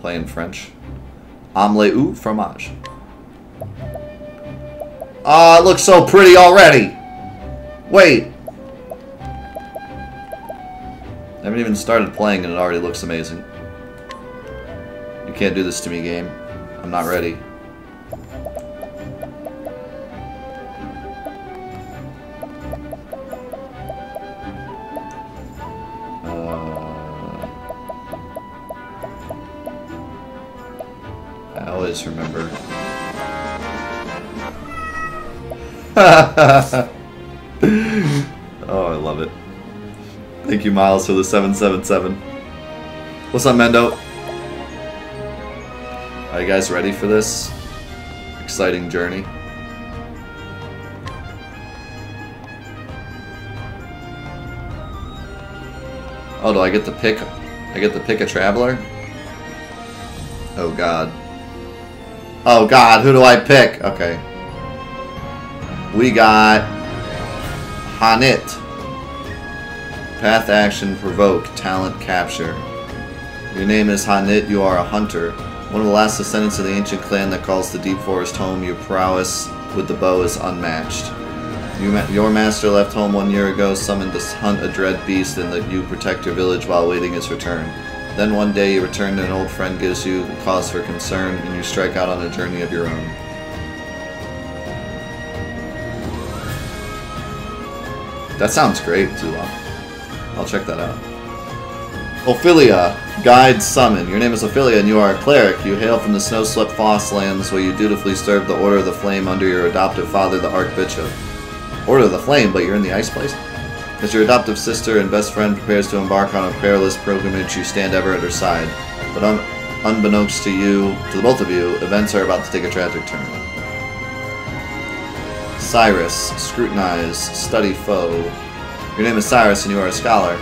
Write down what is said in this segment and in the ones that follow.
play in French. Omelette ou fromage. Ah, it looks so pretty already. Wait. I haven't even started playing and it already looks amazing. You can't do this to me, game. I'm not ready. I always remember. Oh, I love it. Thank you, Miles, for the 777. What's up, Mendo? Are you guys ready for this exciting journey? Oh, do I get to pick? I get to pick a traveler? Oh God. Oh God, who do I pick? Okay. We got Hanit. Path action, provoke, talent capture. Your name is Hanit, you are a hunter. One of the last descendants of the ancient clan that calls the deep forest home. Your prowess with the bow is unmatched. Your master left home 1 year ago, summoned to hunt a dread beast, and that you protect your village while awaiting his return. Then one day you return and an old friend gives you cause for concern, and you strike out on a journey of your own. That sounds great, Zula. I'll check that out. Ophelia, guide summon. Your name is Ophelia and you are a cleric. You hail from the snow-swept Fosslands where you dutifully serve the Order of the Flame under your adoptive father, the Archbishop. Order of the Flame, but you're in the ice place? As your adoptive sister and best friend prepares to embark on a perilous pilgrimage, you stand ever at her side. But unbeknownst to you, to the both of you, events are about to take a tragic turn. Cyrus, scrutinize, study foe. Your name is Cyrus and you are a scholar.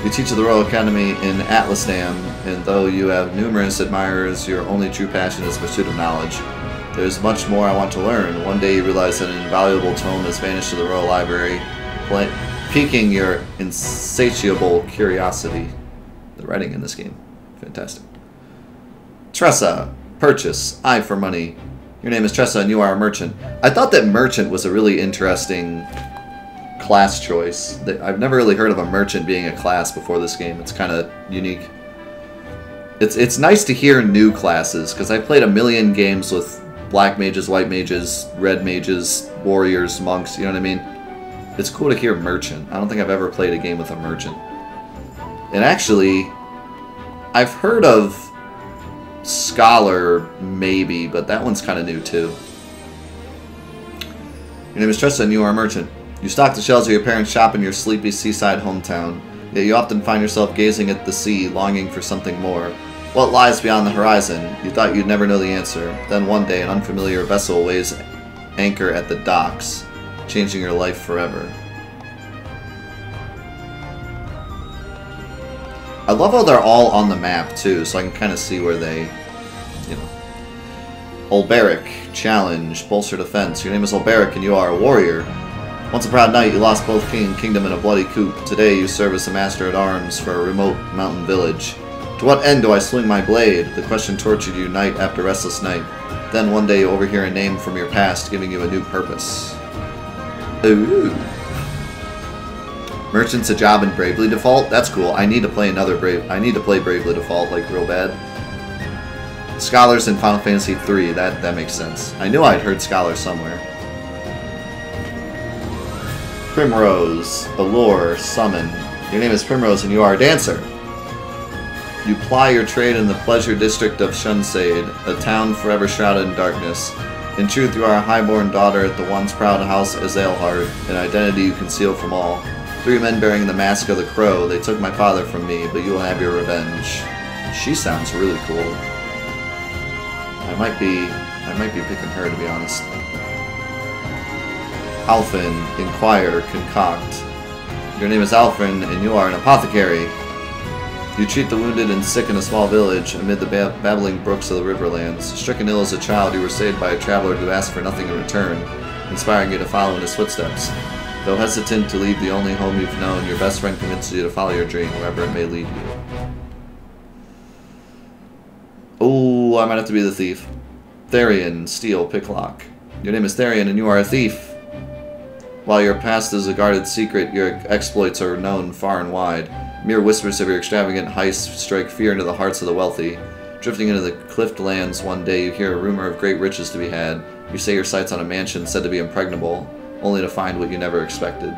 You teach at the Royal Academy in Atlasdam, and though you have numerous admirers, your only true passion is the pursuit of knowledge. There is much more I want to learn. One day you realize that an invaluable tome has vanished to the Royal Library, piquing your insatiable curiosity. The writing in this game, fantastic. Tressa, purchase, eye for money. Your name is Tressa and you are a merchant. I thought that merchant was a really interesting class choice. I've never really heard of a merchant being a class before this game. It's kind of unique. It's nice to hear new classes, because I played a million games with black mages, white mages, red mages, warriors, monks, you know what I mean? It's cool to hear merchant. I don't think I've ever played a game with a merchant. And actually, I've heard of scholar, maybe, but that one's kind of new too. Your name is Tressa and you are a merchant. You stock the shelves of your parents' shop in your sleepy seaside hometown, yet you often find yourself gazing at the sea, longing for something more. What lies beyond the horizon? You thought you'd never know the answer. Then one day, an unfamiliar vessel weighs anchor at the docks, changing your life forever. I love how they're all on the map, too, so I can kind of see where they, you know. Olberic, challenge, bolster defense. Your name is Olberic and you are a warrior. Once a proud knight, you lost both king and kingdom in a bloody coup. Today you serve as a master-at-arms for a remote mountain village. To what end do I swing my blade? The question tortured you night after restless night. Then one day you overhear a name from your past, giving you a new purpose. Ooh. Merchant's a job in Bravely Default? That's cool. I need to play I need to play Bravely Default, like, real bad. Scholars in Final Fantasy III. That makes sense. I knew I'd heard Scholar somewhere. Primrose, allure, summon. Your name is Primrose and you are a dancer. You ply your trade in the pleasure district of Sunshade, a town forever shrouded in darkness. In truth, you are a highborn daughter at the once proud house Azaelheart, an identity you conceal from all. 3 men bearing the mask of the crow. They took my father from me, but you will have your revenge. She sounds really cool. I might be picking her, to be honest. Alphen, inquire, concoct. Your name is Alphen, and you are an apothecary. You treat the wounded and sick in a small village amid the babbling brooks of the Riverlands. Stricken ill as a child, you were saved by a traveler who asked for nothing in return, inspiring you to follow in his footsteps. Though hesitant to leave the only home you've known, your best friend convinces you to follow your dream, wherever it may lead you. Ooh, I might have to be the thief. Therian, Steel, Picklock. Your name is Therian, and you are a thief. While your past is a guarded secret, your exploits are known far and wide. Mere whispers of your extravagant heists strike fear into the hearts of the wealthy. Drifting into the cliffed lands one day, you hear a rumor of great riches to be had. You say your sights on a mansion said to be impregnable, only to find what you never expected.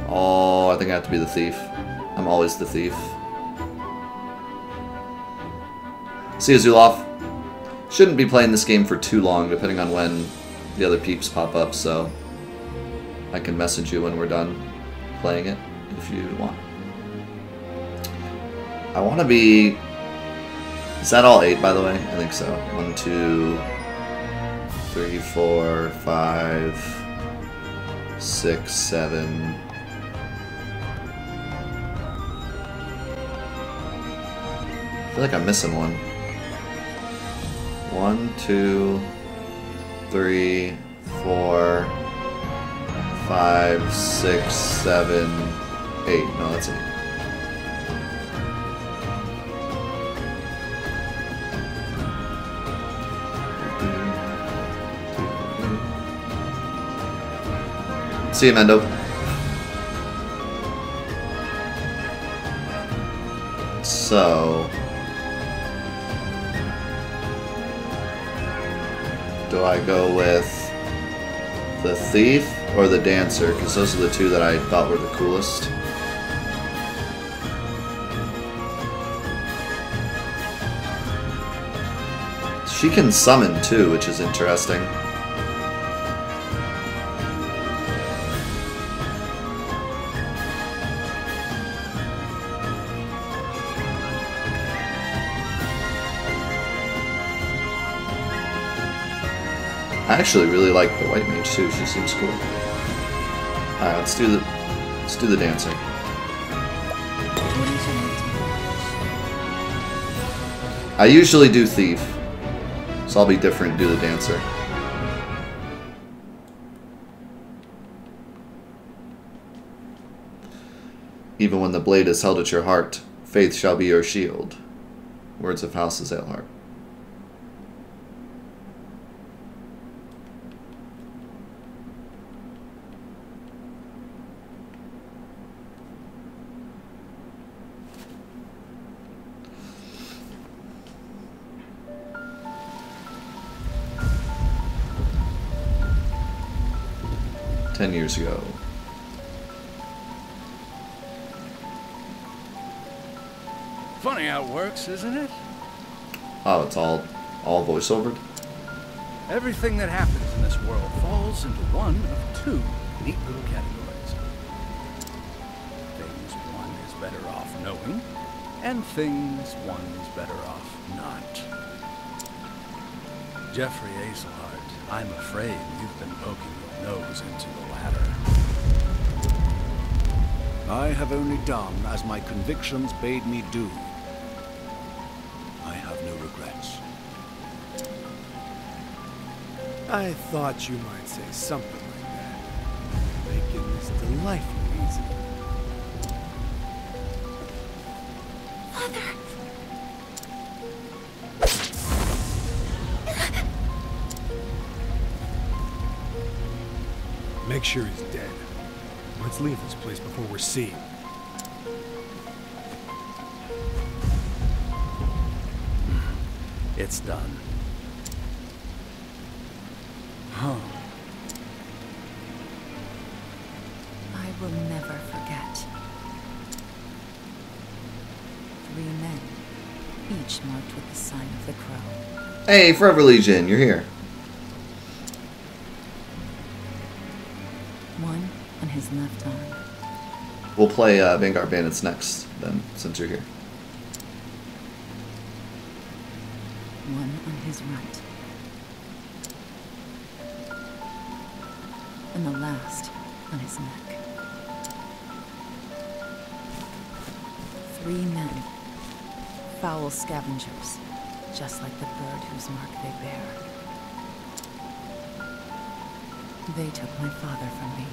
Oh, I think I have to be the thief. I'm always the thief. See you, Zuloff. Shouldn't be playing this game for too long, depending on when the other peeps pop up, so I can message you when we're done playing it, if you want. I want to be... Is that all 8, by the way? I think so. 1, 2, 3, 4, 5, 6, 7... I feel like I'm missing one. 1, 2, 3, 4, 5, 6, 7, 8. No, that's 8. See you, Mendo. So... do I go with the thief or the dancer? Because those are the two that I thought were the coolest. She can summon too, which is interesting. I actually really like the white mage too. She seems cool. All right, let's do the dancer. I usually do thief, so I'll be different and do the dancer. Even when the blade is held at your heart, faith shall be your shield. Words of House Azelhart. Years ago. Funny how it works, isn't it? Oh, it's all voiceovered? Everything that happens in this world falls into one of two neat little categories. Things one is better off knowing, and things one is better off not. Jeffrey Azelhart, I'm afraid you've been poking your nose into the latter. I have only done as my convictions bade me do. I have no regrets. I thought you might say something like that. Making this delightfully easy. Father! Make sure he's dead. Let's leave this place before we're seen. It's done. Huh. I will never forget. 3 men, each marked with the sign of the crow. Hey, Forever Legion, you're here. One on his left arm. We'll play Vanguard Bandits next, then, since you're here. One on his right. And the last on his neck. 3 men. Foul scavengers, just like the bird whose mark they bear. They took my father from me.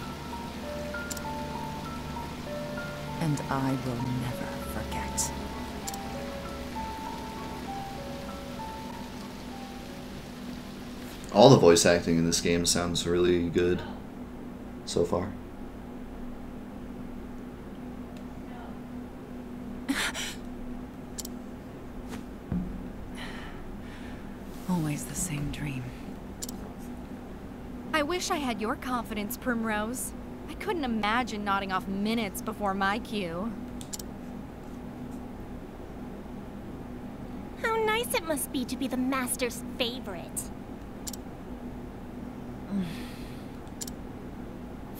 And I will never forget. All the voice acting in this game sounds really good so far. Always the same dream. I wish I had your confidence, Primrose. I couldn't imagine nodding off minutes before my cue. How nice it must be to be the Master's favorite.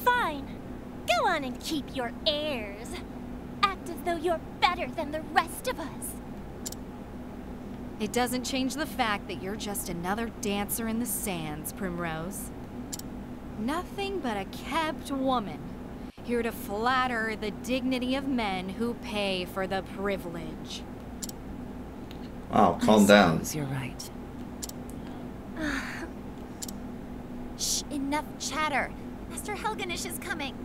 Fine. Go on and keep your airs. Act as though you're better than the rest of us. It doesn't change the fact that you're just another dancer in the sands, Primrose. Nothing but a kept woman, here to flatter the dignity of men who pay for the privilege. Wow, calm down. I suppose you're right. Shh, enough chatter. Master Helganish is coming.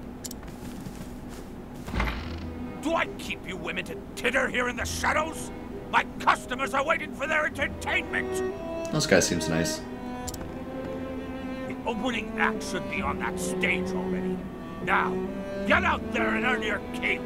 Do I keep you women to titter here in the shadows? My customers are waiting for their entertainment! This guy seems nice. The opening act should be on that stage already. Now, get out there and earn your keep!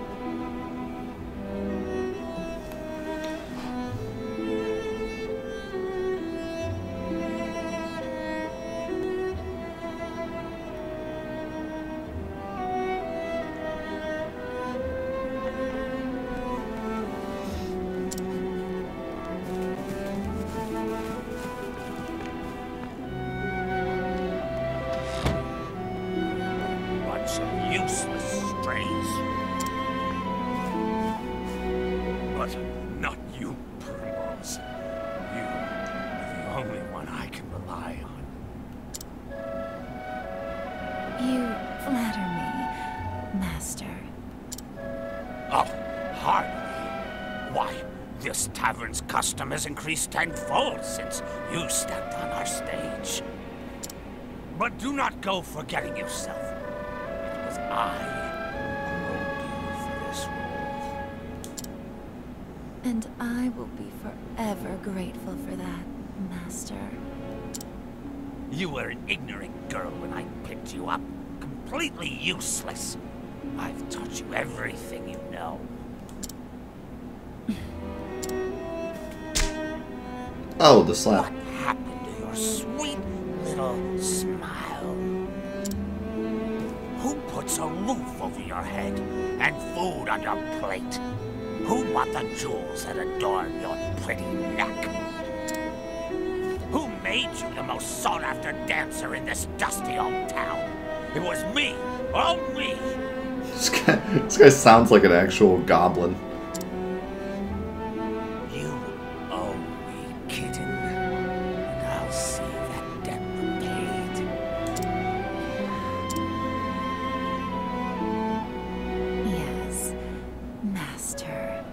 Useless strays. But not you, Primrose. You are the only one I can rely on. You flatter me, Master. Oh, hardly. Why, this tavern's custom has increased tenfold since you stepped on our stage. But do not go forgetting yourself. I wrote you for this role. And I will be forever grateful for that, Master. You were an ignorant girl when I picked you up. Completely useless. I've taught you everything you know. Oh, the slap. What happened to your sweet little smile? Who puts a roof over your head and food on your plate? Who bought the jewels that adorn your pretty neck? Who made you the most sought-after dancer in this dusty old town? It was me, all me. This guy sounds like an actual goblin. You owe me, kitten, and I'll see that debt repaid. Yes, Master.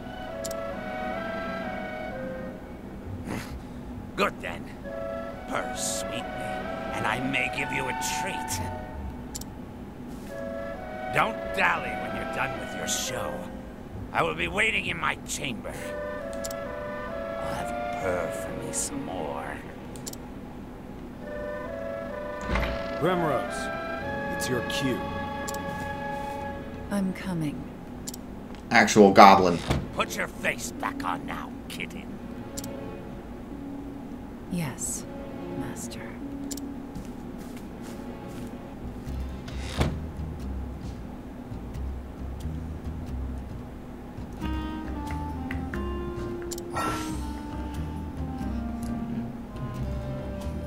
Good then. Purse sweet me, and I may give you a treat. Don't dally when you're done with your show. I will be waiting in my chamber. I'll have you purr for me some more. Primrose, it's your cue. I'm coming. Actual goblin. Put your face back on now, kitten. Yes, Master.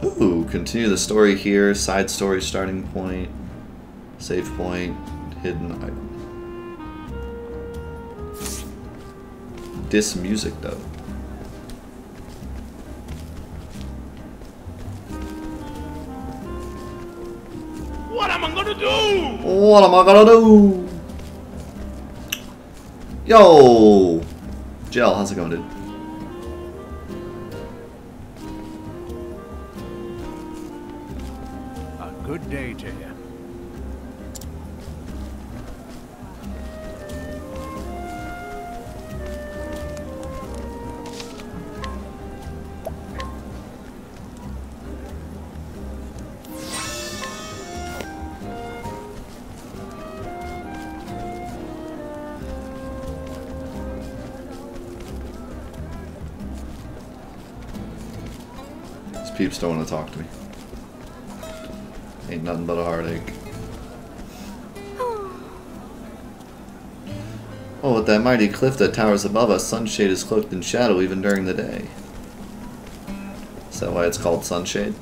Ooh, continue the story here. Side story starting point. Save point. Hidden item. This music though. What am I gonna do? What am I gonna do? Yo! Gel, how's it going, dude? A good day to you. Peeps don't want to talk to me. Ain't nothing but a heartache. Oh, with that mighty cliff that towers above us, Sunshade is cloaked in shadow even during the day. Is that why it's called Sunshade?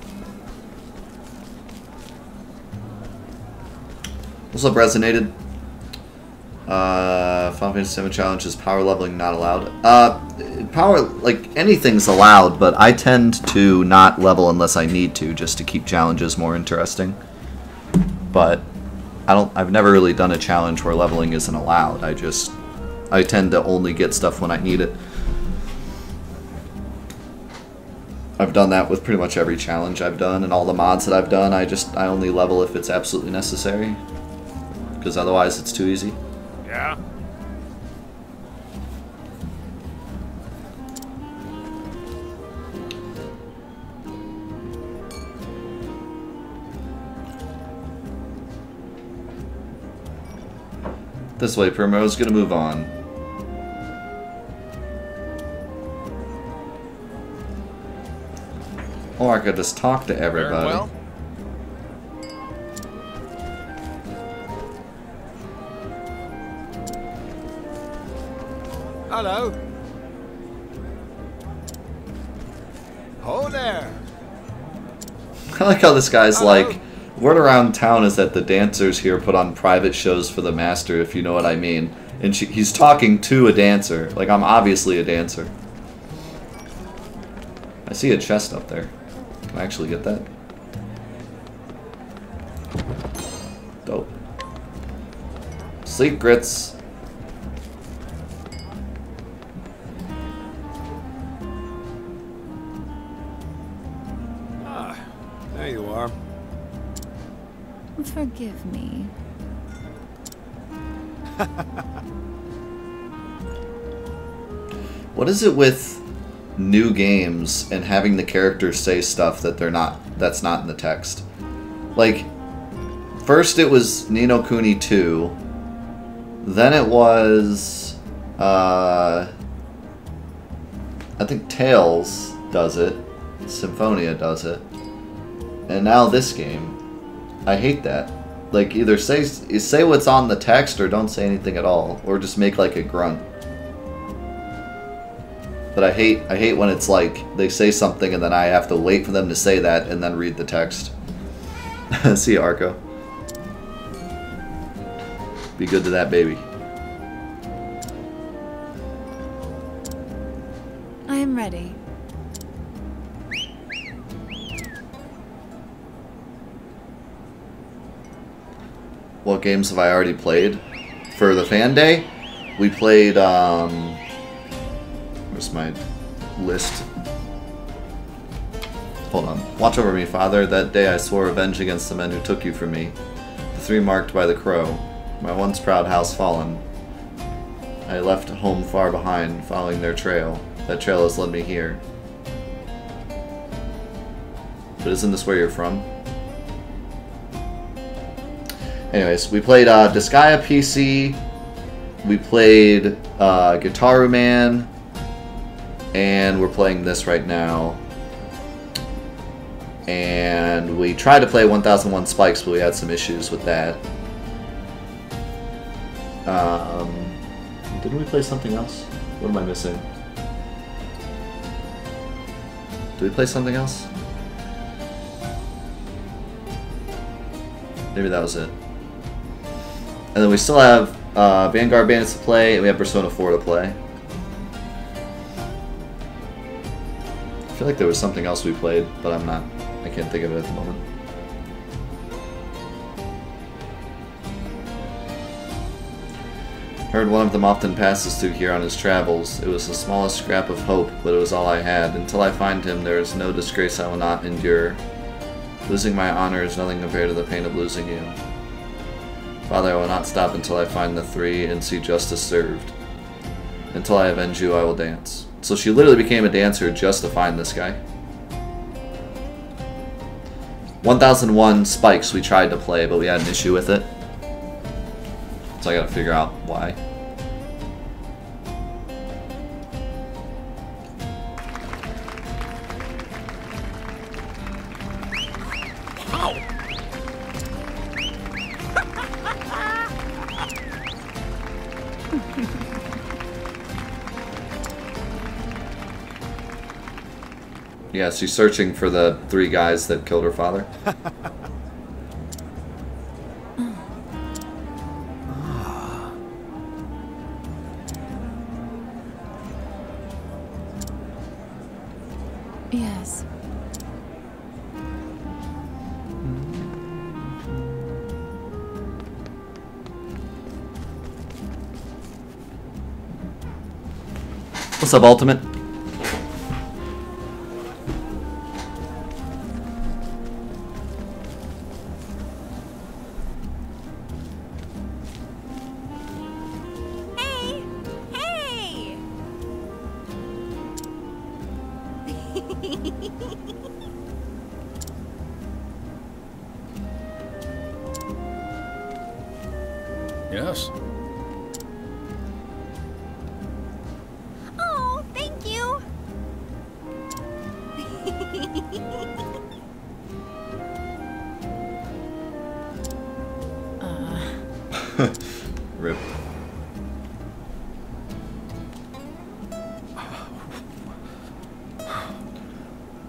What's up, Resonated? Final Fantasy VII challenge is power leveling not allowed. Power, like, anything's allowed, but I tend to not level unless I need to, just to keep challenges more interesting. But I've never really done a challenge where leveling isn't allowed. I tend to only get stuff when I need it. I've done that with pretty much every challenge I've done, and all the mods that I've done, I only level if it's absolutely necessary. Because otherwise it's too easy. Yeah? This way, Primrose, gonna move on. Or I could just talk to everybody. Very well. Hello. Ho there. I like how this guy's like, word around town is that the dancers here put on private shows for the master, if you know what I mean. And he's talking to a dancer. Like, I'm obviously a dancer. I see a chest up there. Can I actually get that? Dope. Sleep grits. Ah, there you are. Forgive me. What is it with new games and having the characters say stuff that that's not in the text? Like, first it was Ni no Kuni 2, then it was I think Tales does it, Symphonia does it, and now this game. I hate that. Like, either say what's on the text or don't say anything at all, or just make like a grunt. But I hate when it's like they say something and then I have to wait for them to say that and then read the text. See you, Arco. Be good to that baby. I am ready. What games have I already played? For the fan day, we played, where's my list? Hold on. Watch over me, Father. That day I swore revenge against the men who took you from me. The three marked by the crow. My once proud house fallen. I left home far behind, following their trail. That trail has led me here. But isn't this where you're from? Anyways, we played Disgaea PC, we played Guitaru Man, and we're playing this right now. And we tried to play 1001 Spikes, but we had some issues with that. Didn't we play something else? What am I missing? Did we play something else? Maybe that was it. And then we still have Vanguard Bandits to play, and we have Persona 4 to play. I feel like there was something else we played, but I can't think of it at the moment. Heard one of them often passes through here on his travels. It was the smallest scrap of hope, but it was all I had. Until I find him, there is no disgrace I will not endure. Losing my honor is nothing compared to the pain of losing you. Father, I will not stop until I find the three and see justice served. Until I avenge you, I will dance. So she literally became a dancer just to find this guy. 1001 Spikes we tried to play, but we had an issue with it. So I gotta figure out why. Yeah, she's searching for the 3 guys that killed her father. Yes. What's up, Ultimate? Hey! Hey! Yes? Oh, thank you. Rip.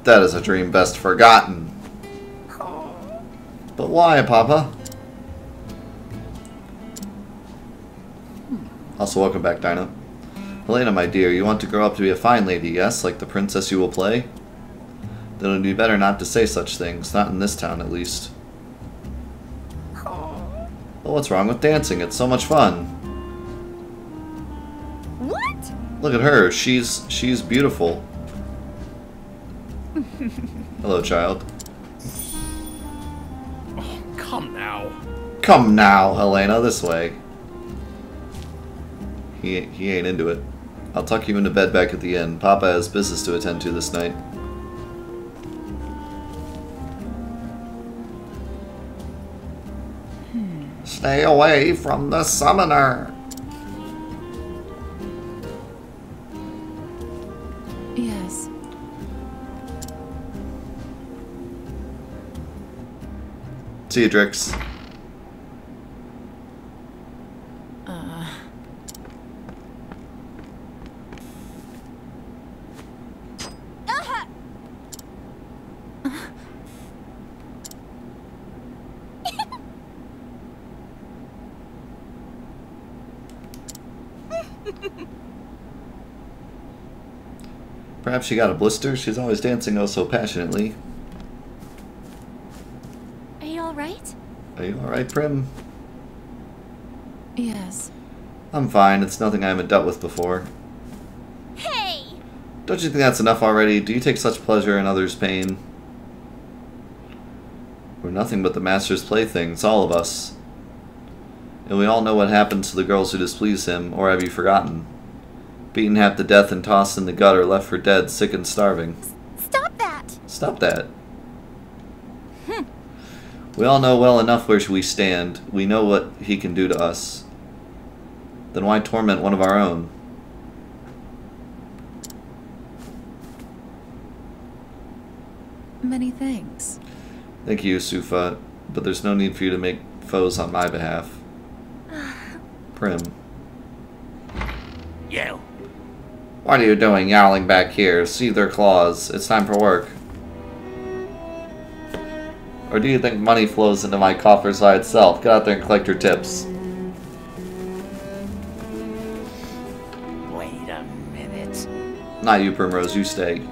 That is a dream best forgotten. But why, Papa? Also, welcome back, Dino. Helena, my dear, you want to grow up to be a fine lady, yes? Like the princess you will play? Then it would be better not to say such things, not in this town at least. Well, what's wrong with dancing? It's so much fun. What? Look at her, she's beautiful. Hello, child. Oh, come now. Come now, Helena, this way. He ain't into it. I'll tuck you into bed back at the inn. Papa has business to attend to this night. Stay away from the summoner. Yes. See you, Drix. Perhaps she got a blister? She's always dancing oh so passionately. Are you alright? Are you alright, Prim? Yes. I'm fine. It's nothing I haven't dealt with before. Hey! Don't you think that's enough already? Do you take such pleasure in others' pain? We're nothing but the Master's playthings, all of us. And we all know what happens to the girls who displease him, or have you forgotten? Beaten half to death and tossed in the gutter, left for dead, sick and starving. Stop that! Stop that. We all know well enough where we stand. We know what he can do to us. Then why torment one of our own? Many thanks. Thank you, Sufa, but there's no need for you to make foes on my behalf. Prim. You. What are you doing yowling back here? See their claws. It's time for work. Or do you think money flows into my coffers by itself? Get out there and collect your tips. Wait a minute. Not you, Primrose. You stay.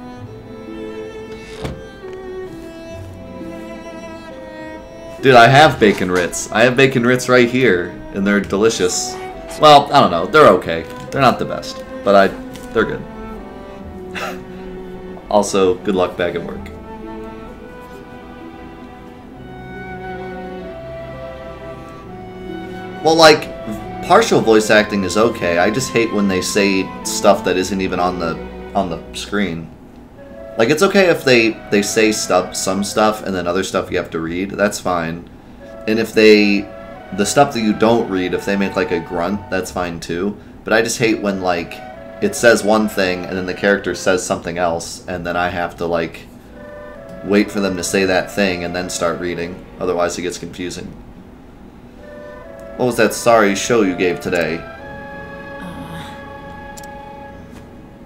Dude, I have bacon Ritz. I have bacon Ritz right here, and they're delicious. Well, I don't know. They're okay. They're not the best, but they're good. Also, good luck back at work. Well, like, partial voice acting is okay. I just hate when they say stuff that isn't even on the screen. Like, it's okay if they say some stuff and then other stuff you have to read. That's fine. And if the stuff that you don't read, if they make like a grunt, that's fine too. But I just hate when like it says one thing and then the character says something else and then I have to like wait for them to say that thing and then start reading. Otherwise it gets confusing. What was that sorry show you gave today?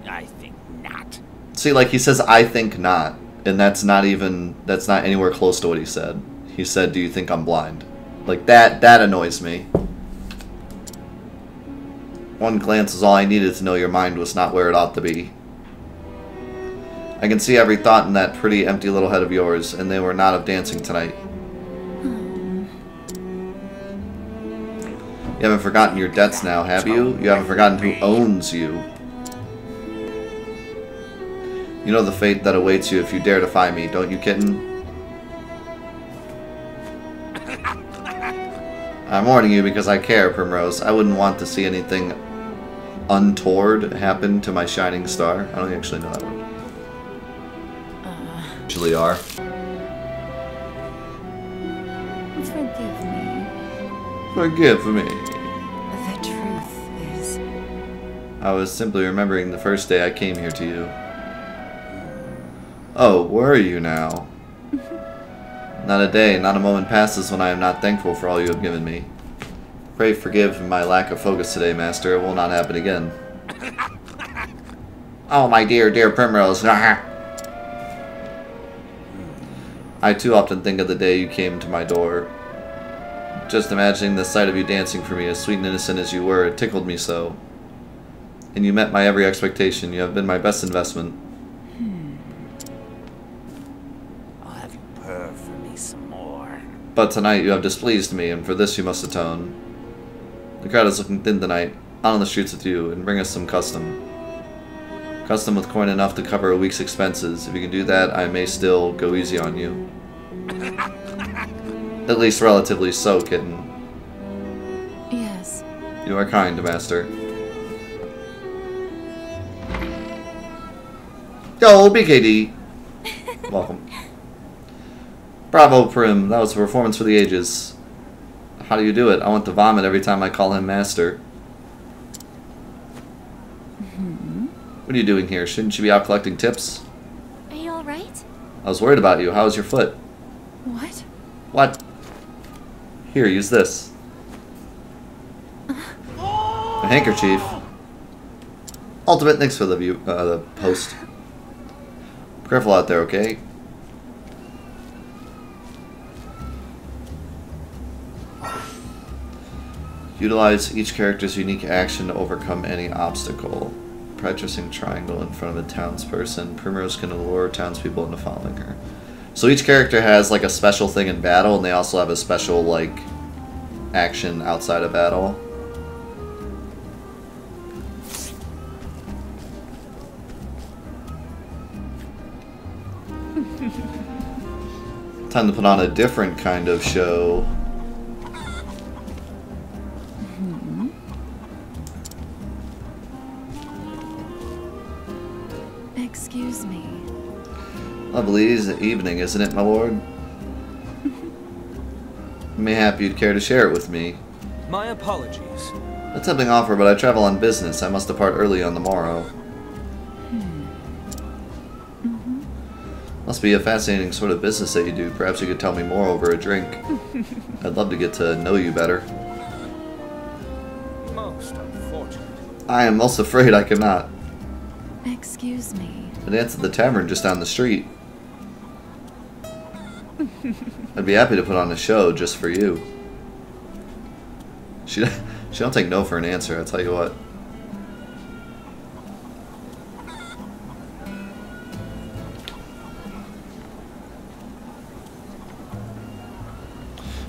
I think not. See, like, he says, I think not. And that's not anywhere close to what he said. He said, do you think I'm blind? Like, that annoys me. One glance is all I needed to know your mind was not where it ought to be. I can see every thought in that pretty empty little head of yours, and they were not of dancing tonight. You haven't forgotten your debts now, have you? You haven't forgotten who owns you. You know the fate that awaits you if you dare defy me, don't you, kitten? I'm warning you because I care, Primrose. I wouldn't want to see anything untoward happen to my shining star. I don't actually know that word. Actually are. Forgive me. Forgive me. The truth is... I was simply remembering the first day I came here to you. Oh, were you now? Not a day, not a moment passes when I am not thankful for all you have given me. Pray forgive my lack of focus today, Master. It will not happen again. Oh, my dear, dear Primrose. I too often think of the day you came to my door. Just imagining the sight of you dancing for me, as sweet and innocent as you were, it tickled me so. And you met my every expectation. You have been my best investment. I'll have you purr for me some more. But tonight you have displeased me, and for this you must atone. The crowd is looking thin tonight. Out on the streets with you, and bring us some custom. Custom with coin enough to cover a week's expenses. If you can do that, I may still go easy on you. At least relatively so, kitten. Yes. You are kind, Master. Yo, BKD! Welcome. Bravo, Prim. That was a performance for the ages. How do you do it? I want to vomit every time I call him Master. What are you doing here? Shouldn't you be out collecting tips? Are you alright? I was worried about you. How's your foot? What? What? Here, use this. A handkerchief. Ultimate, thanks for the post. Careful out there, okay? Utilize each character's unique action to overcome any obstacle. Practicing triangle in front of a townsperson. Primrose can lure townspeople into following her. So each character has like a special thing in battle, and they also have a special like action outside of battle. Time to put on a different kind of show. Excuse me. Lovely evening, isn't it, my lord? Mayhap you'd care to share it with me. My apologies. A tempting offer, but I travel on business. I must depart early on the morrow. Must be a fascinating sort of business that you do. Perhaps you could tell me more over a drink. I'd love to get to know you better. Most unfortunate. I am most afraid I cannot. Excuse me. I dance at the tavern just down the street. I'd be happy to put on a show just for you. She don't take no for an answer, I'll tell you what.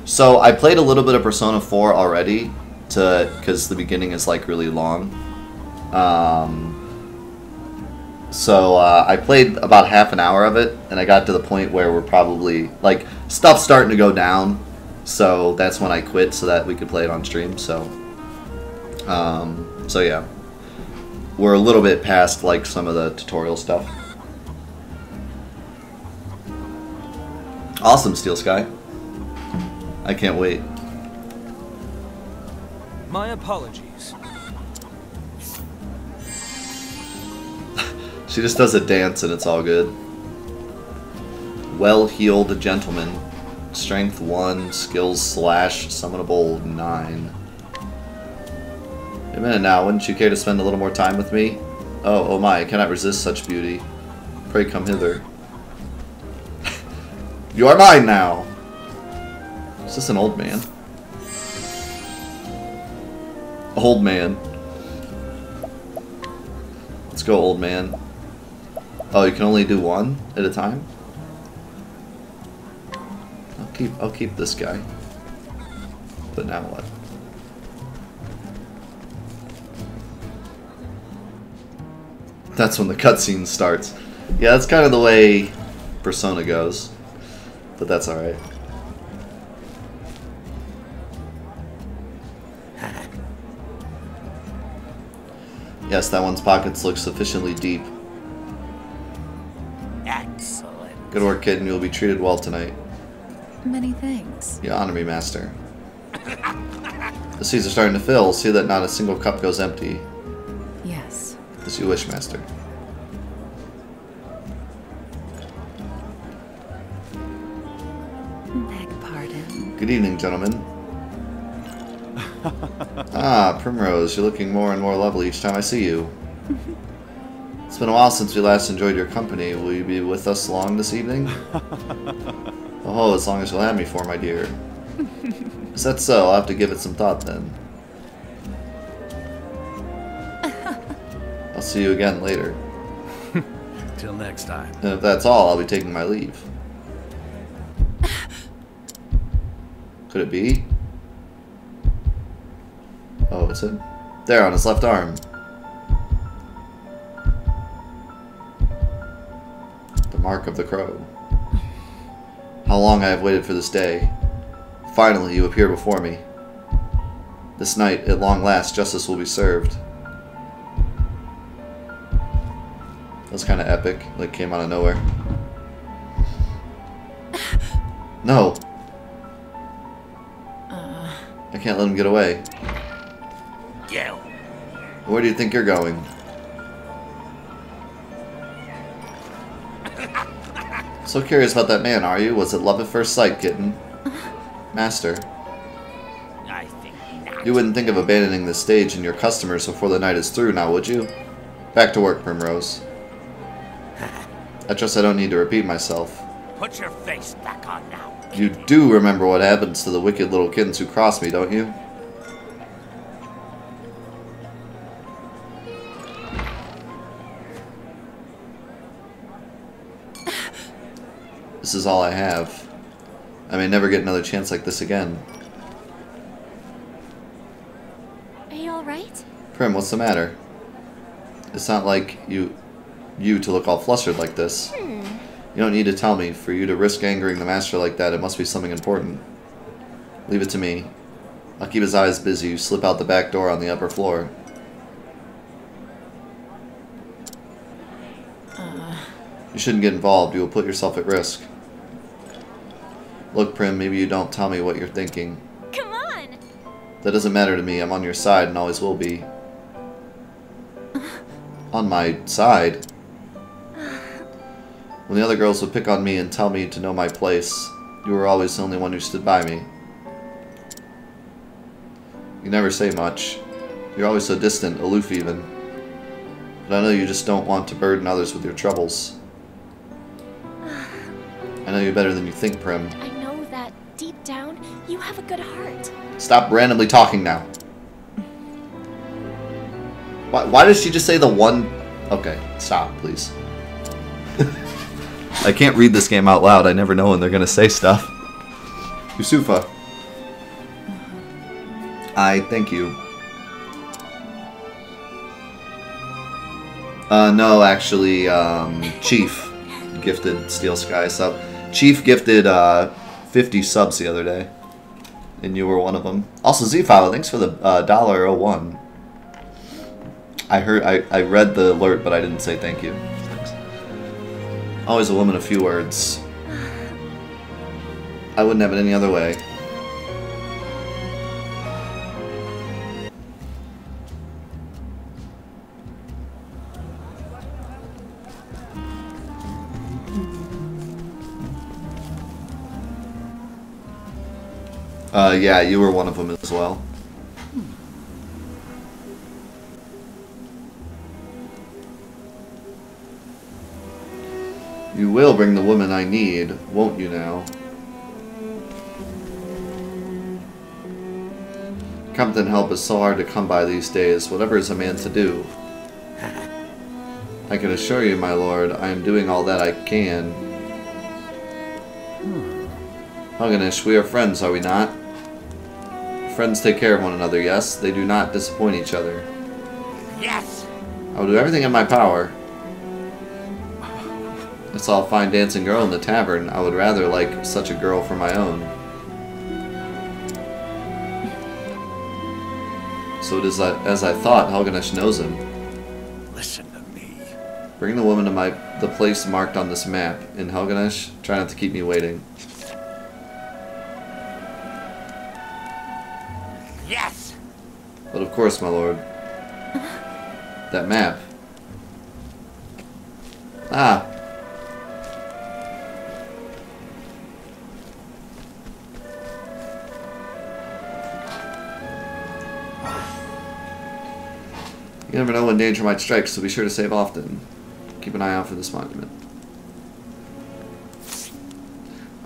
So I played a little bit of Persona 4 already, because the beginning is like really long. So I played about half an hour of it, and I got to the point where we're probably like stuff's starting to go down. So that's when I quit, so that we could play it on stream. So yeah, we're a little bit past like some of the tutorial stuff. Awesome, Steel Sky. I can't wait. My apologies. She just does a dance and it's all good. Well-heeled gentleman. Strength 1, skills / summonable 9. Wait a minute now, wouldn't you care to spend a little more time with me? Oh my, I cannot resist such beauty. Pray come hither. You are mine now! Is this an old man? Old man. Let's go, old man. Oh, you can only do one at a time? I'll keep this guy. But now what? That's when the cutscene starts. Yeah, that's kind of the way Persona goes. But that's alright. Yes, that one's pockets look sufficiently deep. Excellent. Good work, kid, and you'll be treated well tonight. Many thanks. You honor me, master. The seas are starting to fill. See that not a single cup goes empty. Yes. As you wish, master. Beg pardon. Good evening, gentlemen. Ah, Primrose, you're looking more and more lovely each time I see you. It's been a while since we last enjoyed your company. Will you be with us long this evening? Oh, as long as you'll have me for, my dear. Is that so? I'll have to give it some thought then. I'll see you again later. Till next time. And if that's all, I'll be taking my leave. Could it be? Oh, it's him. There, on his left arm. The mark of the crow. How long I have waited for this day. Finally, you appear before me. This night, at long last, justice will be served. That was kind of epic. Like, came out of nowhere. No! I can't let him get away. You. Where do you think you're going? So curious about that man, are you? Was it love at first sight, kitten? Master. I think not. You wouldn't think of abandoning this stage and your customers before the night is through, now would you? Back to work, Primrose. I trust I don't need to repeat myself. Put your face back on now. You do remember what happens to the wicked little kittens who cross me, don't you? This is all I have. I may never get another chance like this again. Are you alright? Prim, what's the matter? It's not like you to look all flustered like this. You don't need to tell me. For you to risk angering the master like that, it must be something important. Leave it to me. I'll keep his eyes busy. You slip out the back door on the upper floor. You shouldn't get involved. You will put yourself at risk. Look, Prim, maybe you don't tell me what you're thinking. Come on! That doesn't matter to me. I'm on your side and always will be. On my side? When the other girls would pick on me and tell me to know my place, you were always the only one who stood by me. You never say much. You're always so distant, aloof even. But I know you just don't want to burden others with your troubles. I know you better than you think, Prim. I know that deep down, you have a good heart. Stop randomly talking now. Why did she just say the one... Okay, stop, please. I can't read this game out loud. I never know when they're going to say stuff. Yusufa. I thank you. No, actually, Chief gifted Steel Sky sub. Chief gifted 50 subs the other day. And you were one of them. Also, Z-File, thanks for the $1. I read the alert, but I didn't say thank you. Always a woman of few words. I wouldn't have it any other way. Yeah, you were one of them as well. You will bring the woman I need, won't you now? Competent help is so hard to come by these days, whatever is a man to do. I can assure you, my lord, I am doing all that I can. Hoganish, we are friends, are we not? Friends take care of one another, yes? They do not disappoint each other. Yes! I will do everything in my power. I saw a fine dancing girl in the tavern. I would rather like such a girl for my own. So it is as I thought, Hoganish knows him. Listen to me. Bring the woman to the place marked on this map. In Hoganish, try not to keep me waiting. Yes! But of course, my lord. That map. Ah. You never know when danger might strike, so be sure to save often. Keep an eye out for this monument.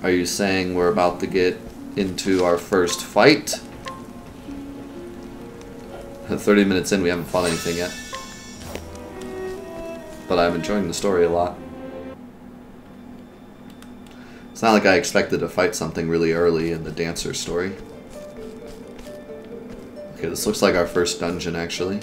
Are you saying we're about to get into our first fight? 30 minutes in, we haven't fought anything yet. But I'm enjoying the story a lot. It's not like I expected to fight something really early in the Dancer story. Okay, this looks like our first dungeon, actually.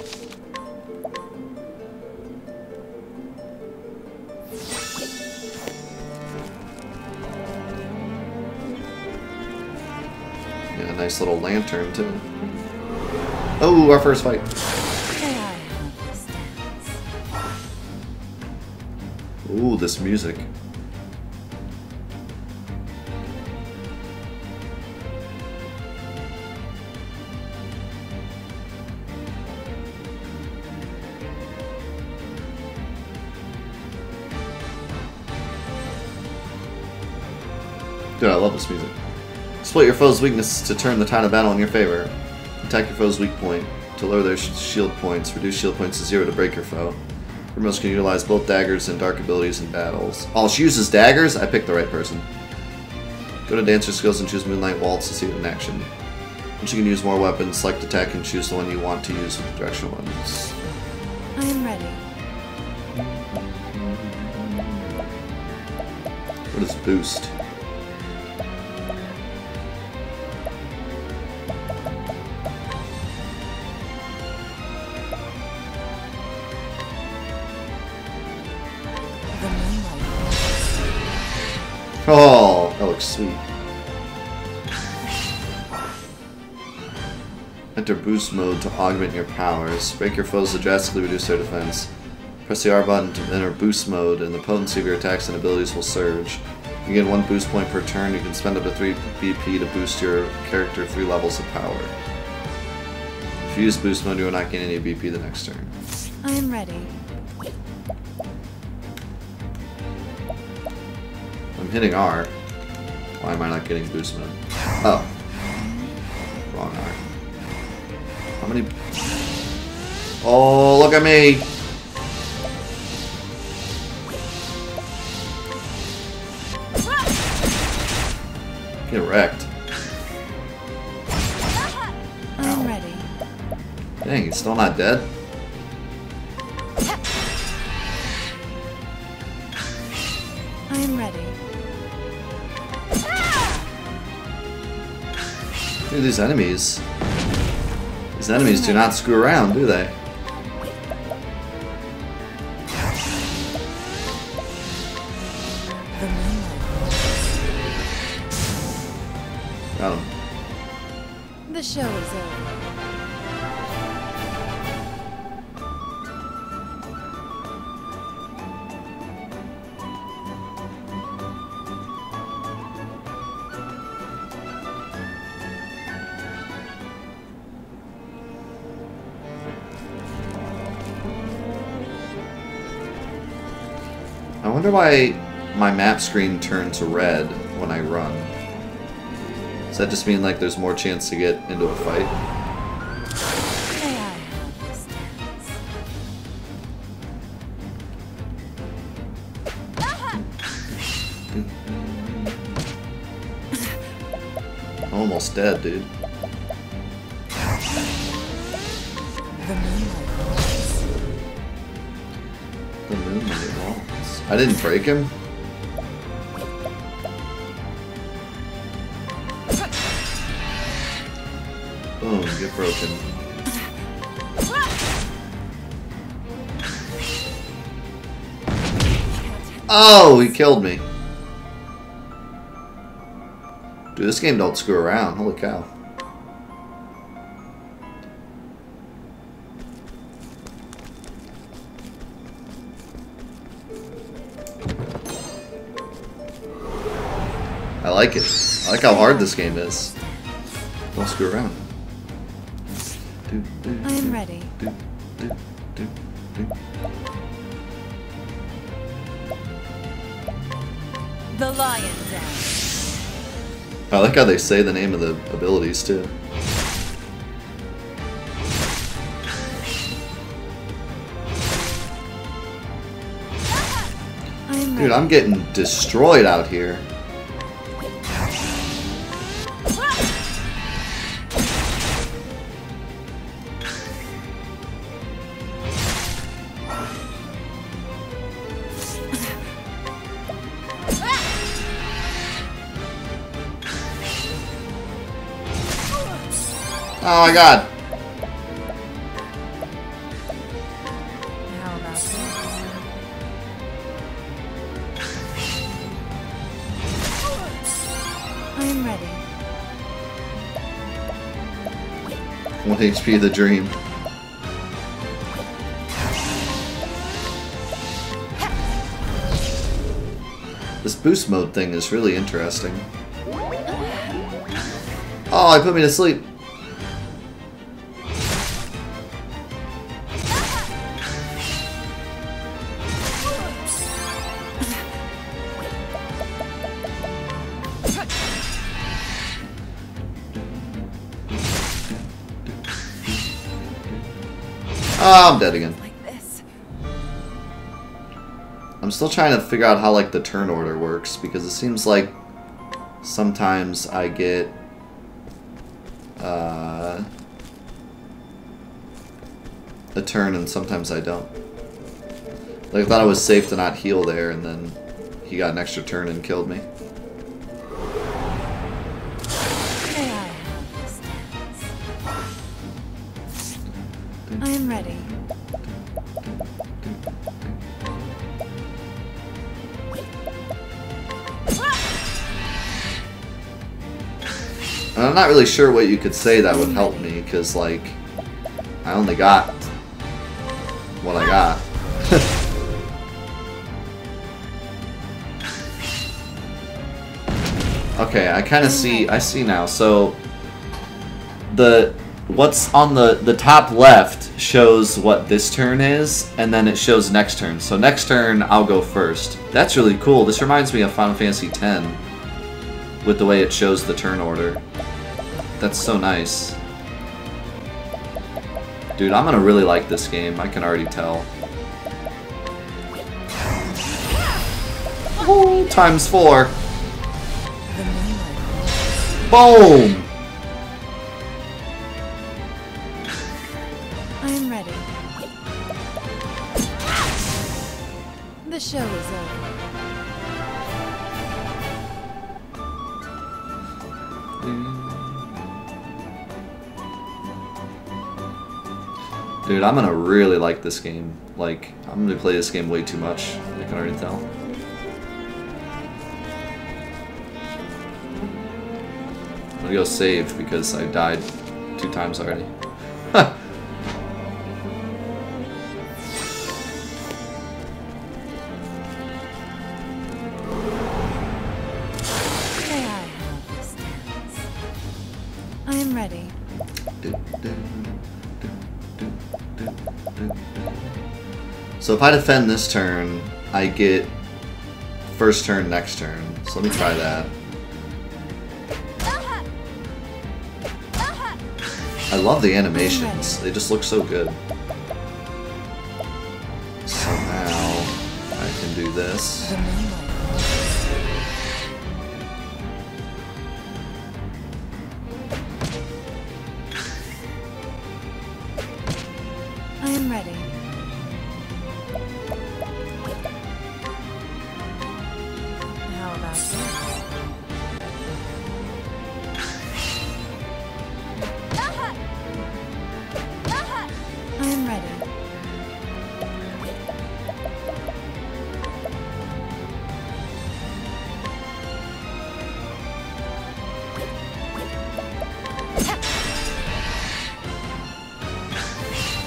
Yeah, a nice little lantern, too. Oh, our first fight. Ooh, this music. Dude, I love this music. Exploit your foe's weakness to turn the tide of battle in your favor. Attack your foe's weak point to lower their shield points. Reduce shield points to 0 to break your foe. Primrose can utilize both daggers and dark abilities in battles. Oh, she uses daggers? I picked the right person. Go to Dancer Skills and choose Moonlight Waltz to see it in action. Once you can use more weapons, select attack and choose the one you want to use with the directional ones. I am ready. What is boost? Oh, that looks sweet. Enter boost mode to augment your powers. Break your foes to drastically reduce their defense. Press the R button to enter boost mode, and the potency of your attacks and abilities will surge. You get 1 boost point per turn. You can spend up to 3 BP to boost your character 3 levels of power. If you use boost mode, you will not gain any BP the next turn. I am ready. I'm hitting R. Why am I not getting boost mode? Oh. Wrong R. How many... Oh, look at me! Get wrecked. I'm ready. Dang, he's still not dead? I am ready. Dude, these enemies. These enemies do not screw around, do they? Got him. The show is over. I wonder why my map screen turns red when I run. Does that just mean like there's more chance to get into a fight? Almost dead, dude. The moonlight walls. The moonlight walls. I didn't break him? Boom, get broken. Oh, he killed me. Dude, this game don't screw around. Holy cow. I like it. I like how hard this game is. Don't screw around. I am ready. The lion's ass. I like how they say the name of the abilities too. Dude, I'm getting destroyed out here. Oh my god. How about this? I am ready. 1 HP the dream. This boost mode thing is really interesting. Oh, it put me to sleep. Oh, I'm dead again. Like this. I'm still trying to figure out how like the turn order works because it seems like sometimes I get a turn and sometimes I don't. Like I thought it was safe to not heal there and then he got an extra turn and killed me. I am ready. And I'm not really sure what you could say that would help me because like I only got what I got. Okay, I kind of see. I see now. So what's on the top left shows what this turn is, and then it shows next turn. So next turn, I'll go first. That's really cool. This reminds me of Final Fantasy X with the way it shows the turn order. That's so nice. Dude, I'm gonna really like this game. I can already tell. Ooh, ×4. Boom! I am ready. The show is over. Dude, I'm gonna really like this game. Like, I'm gonna play this game way too much. I can already tell. I'm gonna go save because I died 2 times already. I am ready. So if I defend this turn, I get first turn, next turn. So let me try that. I love the animations. They just look so good. So now I can do this. about this? I am ready.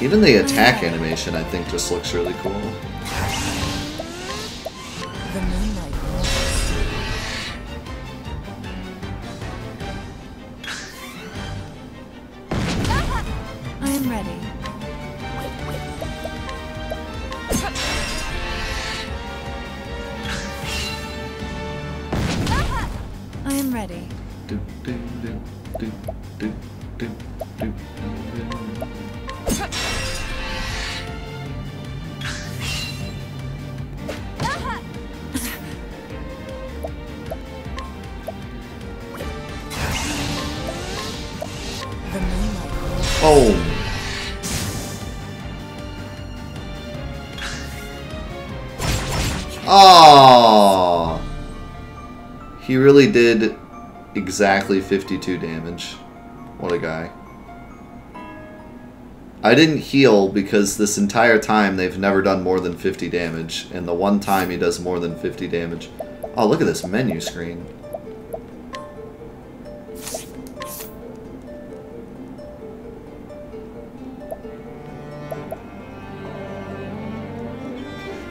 Even the attack animation, I think, just looks really cool. The moonlight glows. I am ready. I am ready. Do, do, do, do, do, do, do, do. The moonlight glows. Oh! Oh! He really did exactly 52 damage. What a guy. I didn't heal because this entire time they've never done more than 50 damage, and the one time he does more than 50 damage. Oh, look at this menu screen.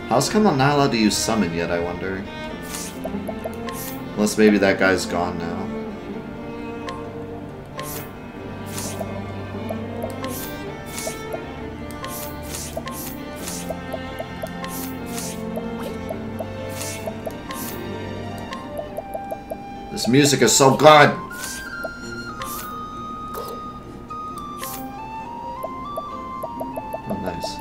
How's come I'm not allowed to use summon yet, I wonder? Unless maybe that guy's gone now. This music is so good! Oh, nice.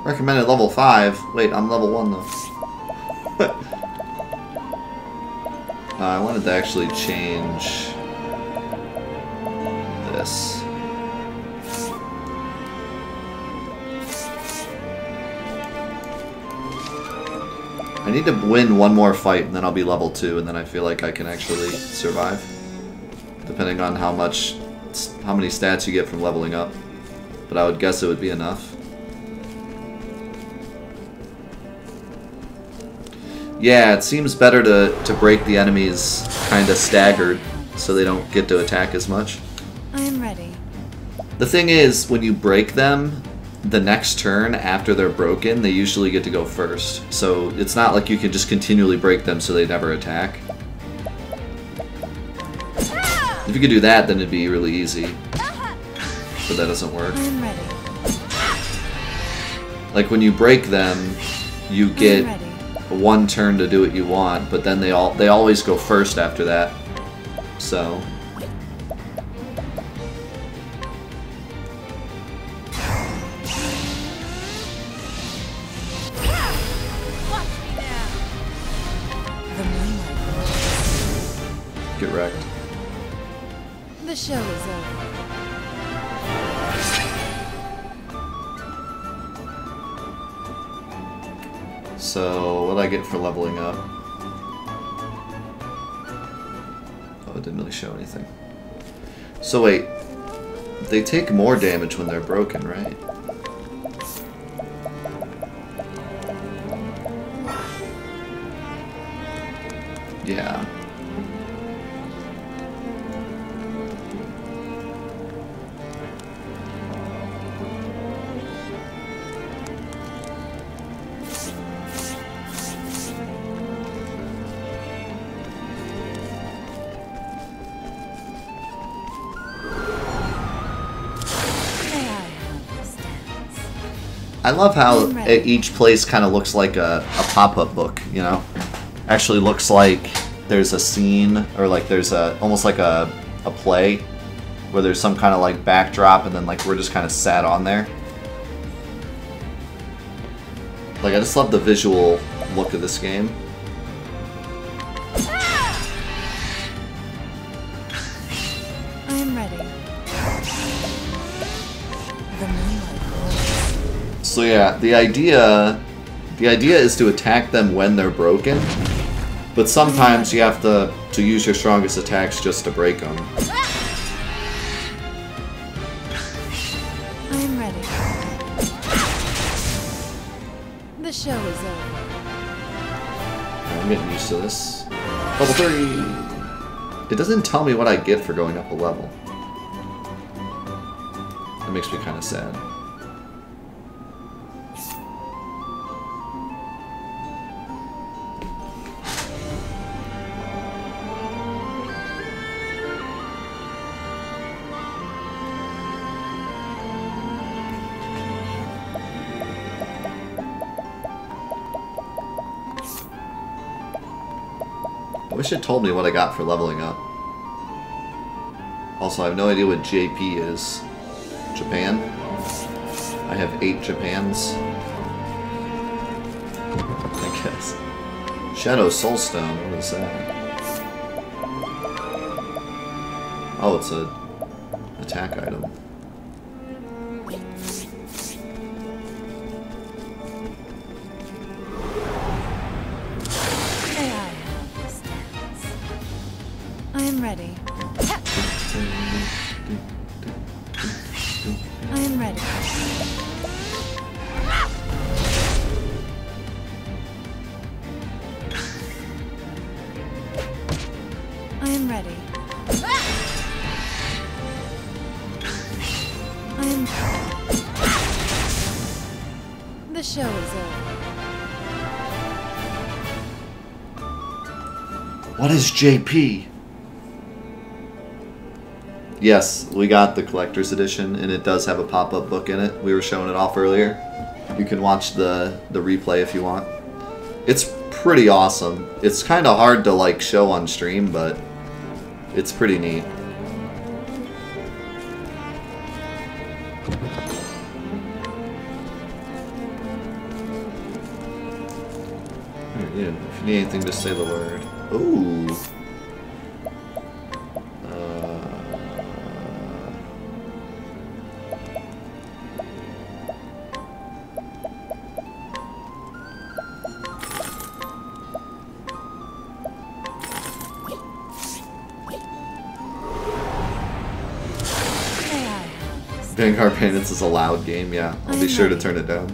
Recommended level 5. Wait, I'm level 1 though. I wanted to actually change this. I need to win one more fight and then I'll be level 2 and then I feel like I can actually survive. Depending on how many stats you get from leveling up. But I would guess it would be enough. Yeah, it seems better to break the enemies kind of staggered so they don't get to attack as much. I am ready. The thing is, when you break them, the next turn after they're broken, they usually get to go first. So it's not like you can just continually break them so they never attack. If you could do that, then it'd be really easy. But that doesn't work. I am ready. Like when you break them, you get one turn to do what you want, but then they always go first after that. So get wrecked. The show is over. So, what do I get for leveling up? Oh, it didn't really show anything. So wait, they take more damage when they're broken, right? Yeah. I love how each place kind of looks like a pop-up book, you know? Actually looks like there's a scene, or like there's almost like a play, where there's some kind of like backdrop and then like we're just kind of sat on there. Like, I just love the visual look of this game. I am ready. The moonlight glows. So yeah, the idea is to attack them when they're broken, but sometimes you have to use your strongest attacks just to break them. I am ready. The show is over. I'm getting used to this. Level 3! It doesn't tell me what I get for going up a level. That makes me kind of sad. I wish it told me what I got for leveling up. Also, I have no idea what JP is. Japan? I have 8 Japans. I guess. Shadow Soulstone, what is that? Oh, it's a attack item. I am ready. I am ready. I am ready. I am... The show is over. What is JP? Yes, we got the collector's edition, and it does have a pop-up book in it. We were showing it off earlier. You can watch the replay if you want. It's pretty awesome. It's kind of hard to like show on stream, but it's pretty neat. Yeah, if you need anything, just say the word. Ooh. Vanguard Bandits is a loud game, yeah. I'll be sure to turn it down.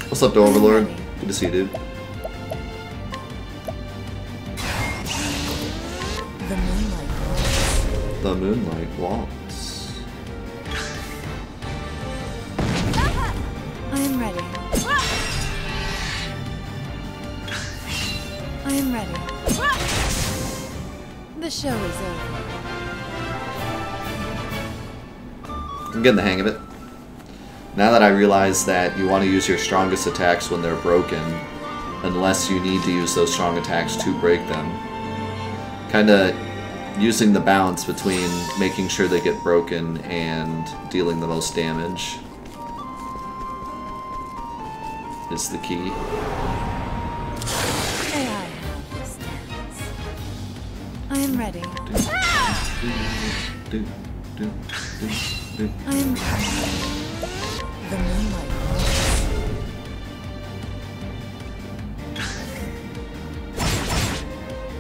What's up, Overlord? Good to see you, dude. The moonlight glows. The moonlight walks. I am ready. I am ready. The show is over. I'm getting the hang of it. Now that I realize that you want to use your strongest attacks when they're broken, unless you need to use those strong attacks to break them. Kinda using the balance between making sure they get broken and dealing the most damage is the key. I am ready. I am the moonlight glows.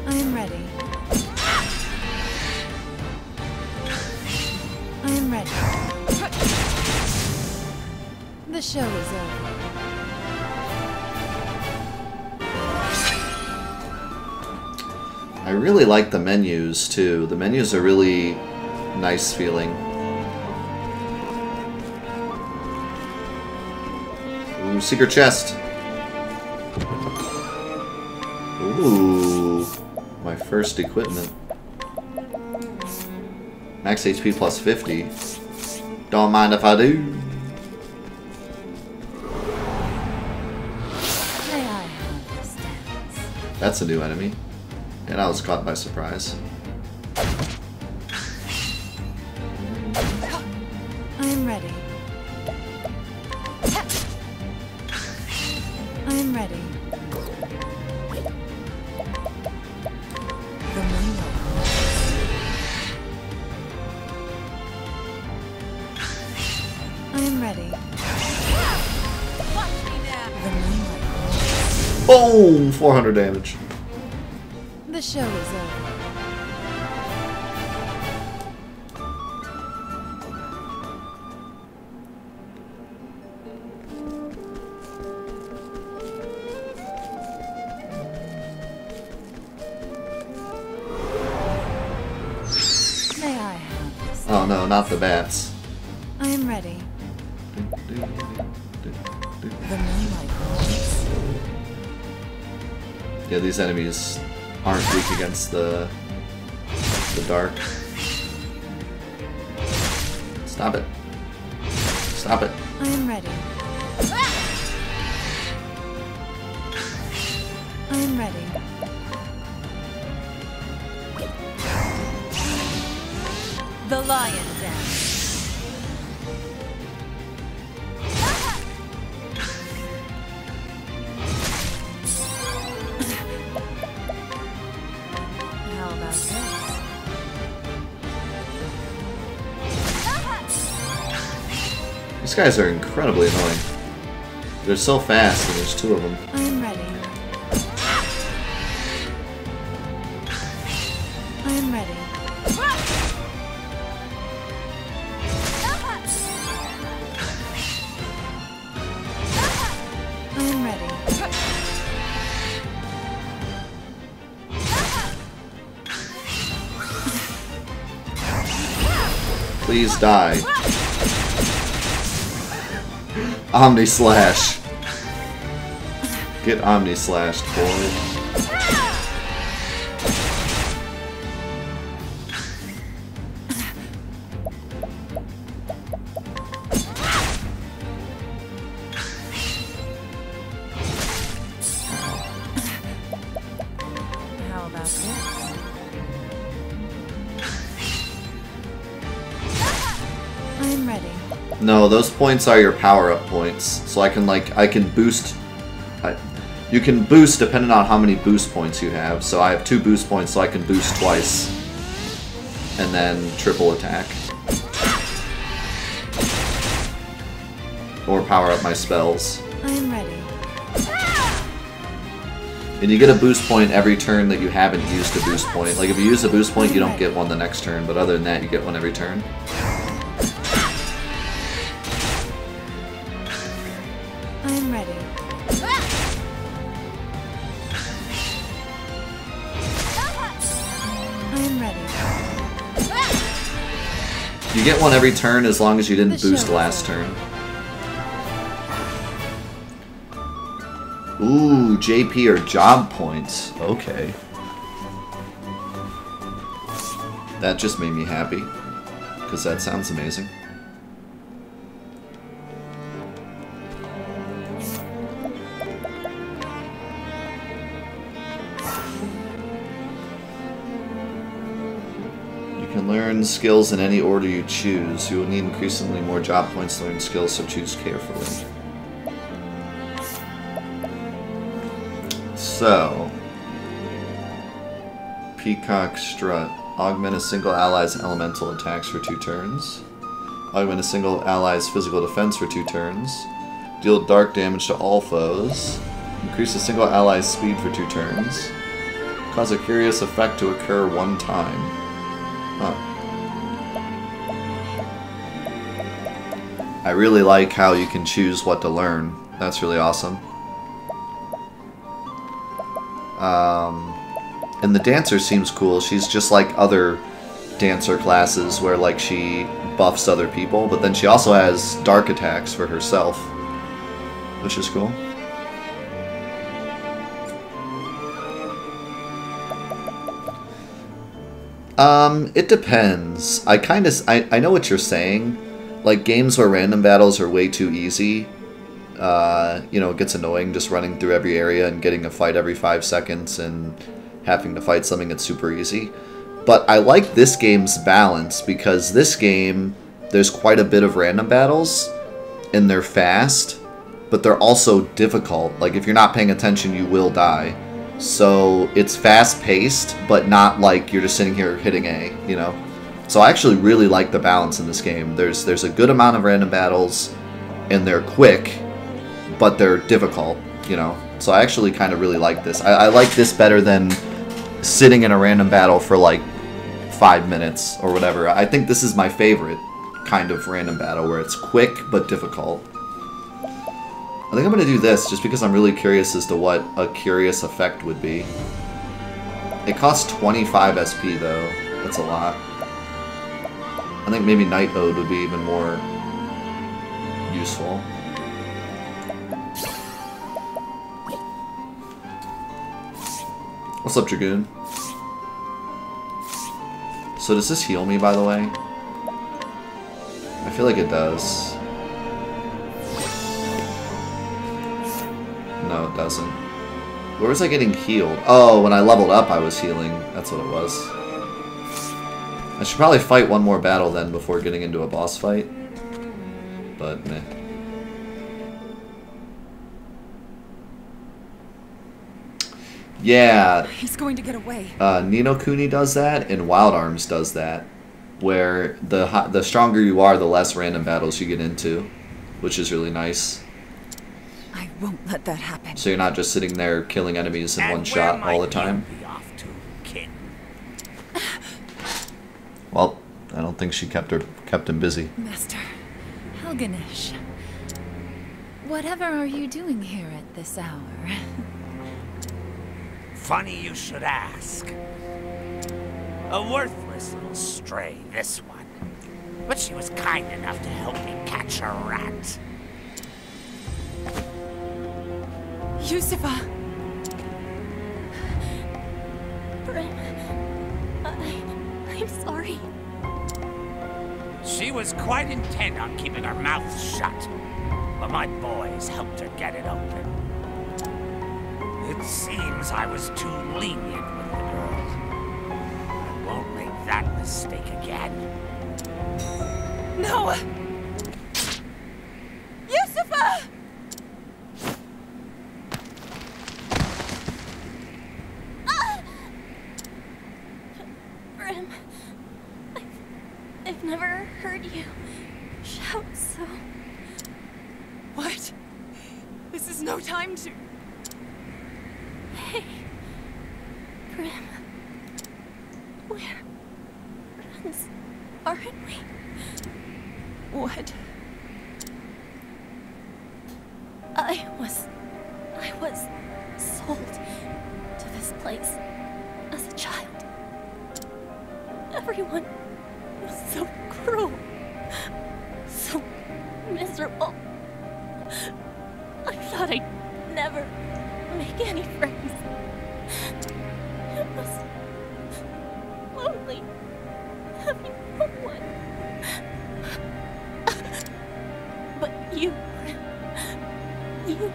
I am ready. I am ready. The show is over. I really like the menus too. The menus are really nice feeling. Ooh, secret chest. Ooh, my first equipment. Max HP plus 50. Don't mind if I do. That's a new enemy. And I was caught by surprise. I am ready. am ready. The moonlight calls. I am ready. The moonlight calls. Boom! 400 damage. The show is over. May I have this? Oh no, not the bats. I am ready. The moonlight calls. Yeah, these enemies aren't weak against the dark. Stop it. Stop it. I am ready. I am ready. The lion dance. How about this? These guys are incredibly annoying. They're so fast, and there's two of them. I am ready. I am ready. I am ready. Please die. Omni Slash. Get Omni Slashed, boy. How about this? I am ready. No, those points are your power-up points. So I can boost... you can boost depending on how many boost points you have. So I have 2 boost points, so I can boost twice. And then triple attack. Or power up my spells. I am ready. And you get a boost point every turn that you haven't used a boost point. Like if you use a boost point, you don't get one the next turn, but other than that, you get one every turn. I am ready. I am ready. You get one every turn as long as you didn't boost last turn. Ooh, JP or job points. Okay. That just made me happy, because that sounds amazing. You can learn skills in any order you choose. You will need increasingly more job points to learn skills, so choose carefully. So, Peacock Strut. Augment a single ally's elemental attacks for 2 turns. Augment a single ally's physical defense for 2 turns. Deal dark damage to all foes. Increase a single ally's speed for 2 turns. Cause a curious effect to occur 1 time. Huh. I really like how you can choose what to learn. That's really awesome. And the dancer seems cool. She's just like other dancer classes where like she buffs other people, but then she also has dark attacks for herself, which is cool. It depends. I know what you're saying. Like games where random battles are way too easy. You know, it gets annoying just running through every area and getting a fight every 5 seconds and having to fight something that's super easy. But I like this game's balance because this game, there's quite a bit of random battles and they're fast. but they're also difficult. Like, if you're not paying attention, you will die. So it's fast-paced, but not like you're just sitting here hitting A, you know? So I actually really like the balance in this game. There's a good amount of random battles, and they're quick, but they're difficult, you know? So I actually kind of really like this. I like this better than sitting in a random battle for like 5 minutes or whatever. I think this is my favorite kind of random battle, where it's quick but difficult. I think I'm going to do this just because I'm really curious as to what a curious effect would be. It costs 25 SP though. That's a lot. I think maybe Night Ode would be even more useful. What's up, Dragoon? So does this heal me, by the way? I feel like it does. No, it doesn't. Where was I getting healed? Oh, when I leveled up I was healing. That's what it was. I should probably fight one more battle then before getting into a boss fight. But, meh. Yeah. He's going to get away. Ni no Kuni does that, and Wild Arms does that. Where the stronger you are, the less random battles you get into. Which is really nice. I won't let that happen. So you're not just sitting there killing enemies in one shot all the time. Well, I don't think she kept him busy. Master Helganesh, whatever are you doing here at this hour? Funny you should ask. A worthless little stray, this one. But she was kind enough to help me catch a rat. Yusufa! Brim, I'm sorry. She was quite intent on keeping her mouth shut, but my boys helped her get it open. It seems I was too lenient with the girl. I won't make that mistake again. No! Yusufa! Brim, I've never heard you shout so. What? This is no time to... Hey, Brim. We're friends, aren't we? What? I was sold to this place as a child. Everyone was so cruel, so miserable. I thought I'd never make any friends. It was lonely having no one. But you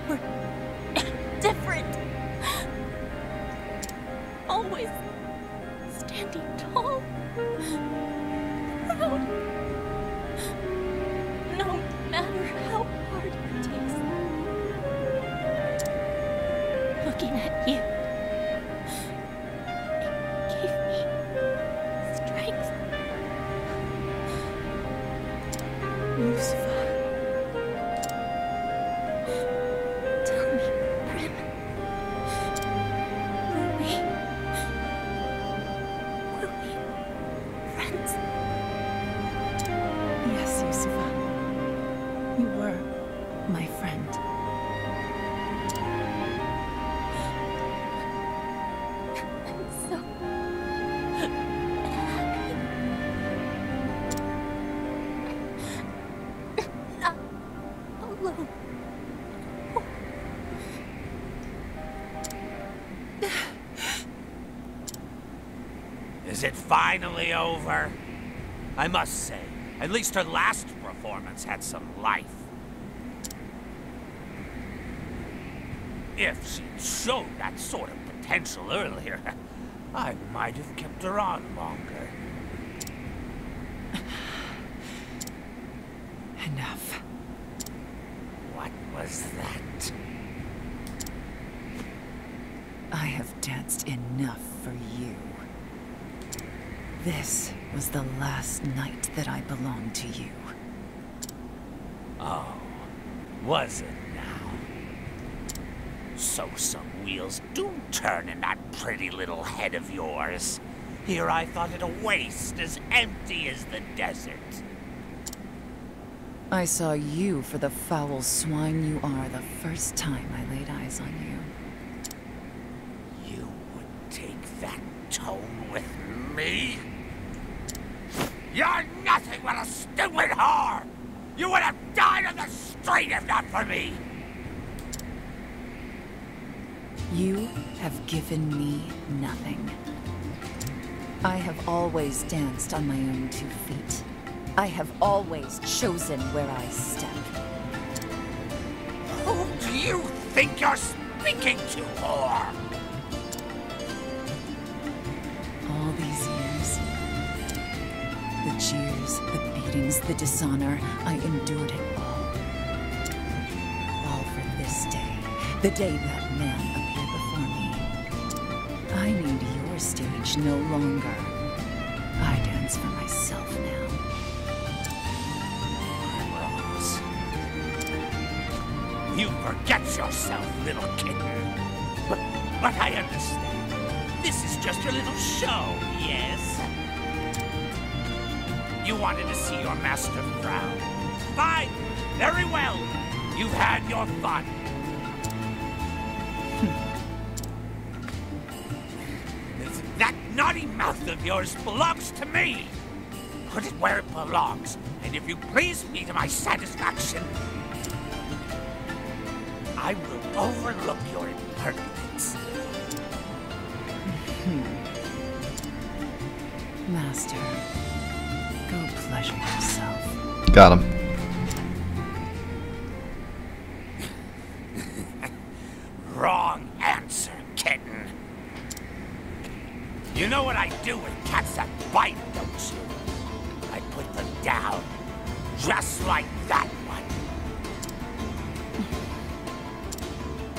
were different. Always standing tall, proud. No matter how hard it takes. Looking at you, it gave me strength. Yusufa. Tell me, Prim. Will we friends? Yes, Yusufa. You were my friend. I'm so happy. Not alone. Is it finally over? I must say, at least her last performance had some life. If she'd shown that sort of potential earlier, I might have kept her on longer. Enough. What was that? I have danced enough for you. This was the last night that I belonged to you. Oh, was it now? So some wheels do turn in that pretty little head of yours. Here I thought it a waste, as empty as the desert. I saw you for the foul swine you are the first time I laid eyes on you. You would take that tone with me? You're nothing but a stupid whore! You would have died on the street if not for me! You have given me nothing. I have always danced on my own 2 feet. I have always chosen where I step. Who do you think you're speaking to, whore? All these years, the jeers, the beatings, the dishonor, I endured it all. All for this day, the day that man appeared before me. I need your stage no longer. I dance for myself now. Primrose. You forget yourself, little kitten. But I understand. This is just a little show, yes? You wanted to see your master frown. Fine, very well. You've had your fun. That naughty mouth of yours belongs to me. Put it where it belongs, and if you please me to my satisfaction, I will overlook your impertinence. Master, go pleasure yourself. Got him. Wrong answer, kitten. You know what I do with cats that bite, don't you? I put them down, just like that one.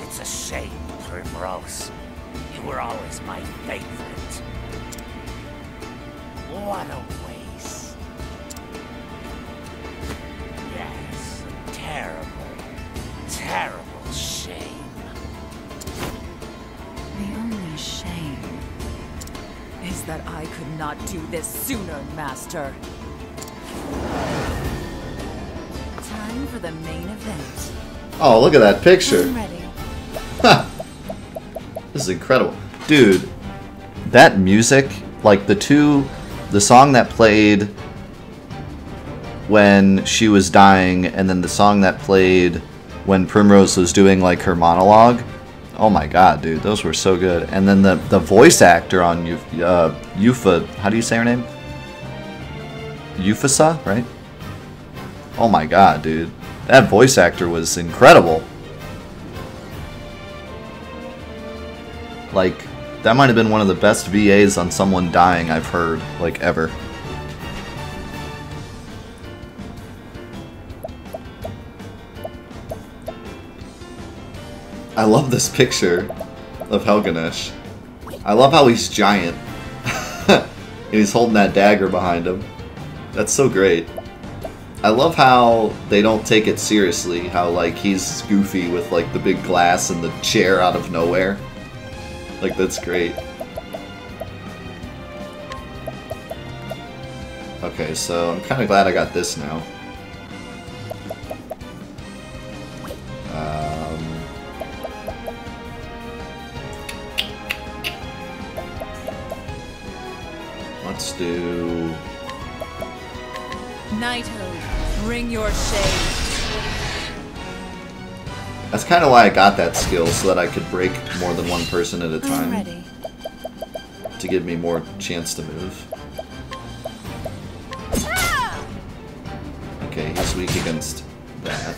It's a shame, Primrose. You were always my favorite. What a waste. Yes, a terrible, terrible shame. The only shame is that I could not do this sooner, Master. Time for the main event. Oh, look at that picture. I'm ready. This is incredible. Dude, that music, like the song that played when she was dying, and then the song that played when Primrose was doing like her monologue. Oh my god, dude, those were so good. And then the voice actor on Yufa, how do you say her name? Yufasa, right? Oh my god, dude. That voice actor was incredible. Like, that might have been one of the best VAs on someone dying I've heard, like, ever. I love this picture of Helganesh. I love how he's giant. And he's holding that dagger behind him. That's so great. I love how they don't take it seriously. How, like, he's goofy with, like, the big glass and the chair out of nowhere. Like, that's great. Okay, so I'm kind of glad I got this now. Let's do... Knighthood, bring your shade. That's kind of why I got that skill, so that I could break more than one person at a time. I'm ready. To give me more chance to move. Okay, he's weak against that.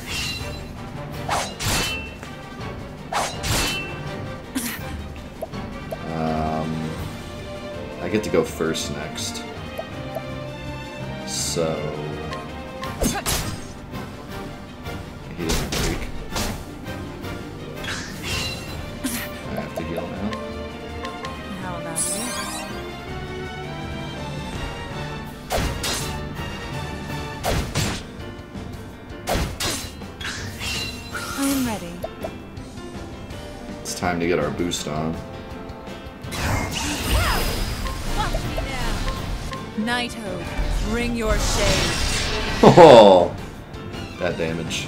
I get to go first next. So... he didn't break. It's time to get our boost on. Nighthode, bring your shade. Oh, that damage.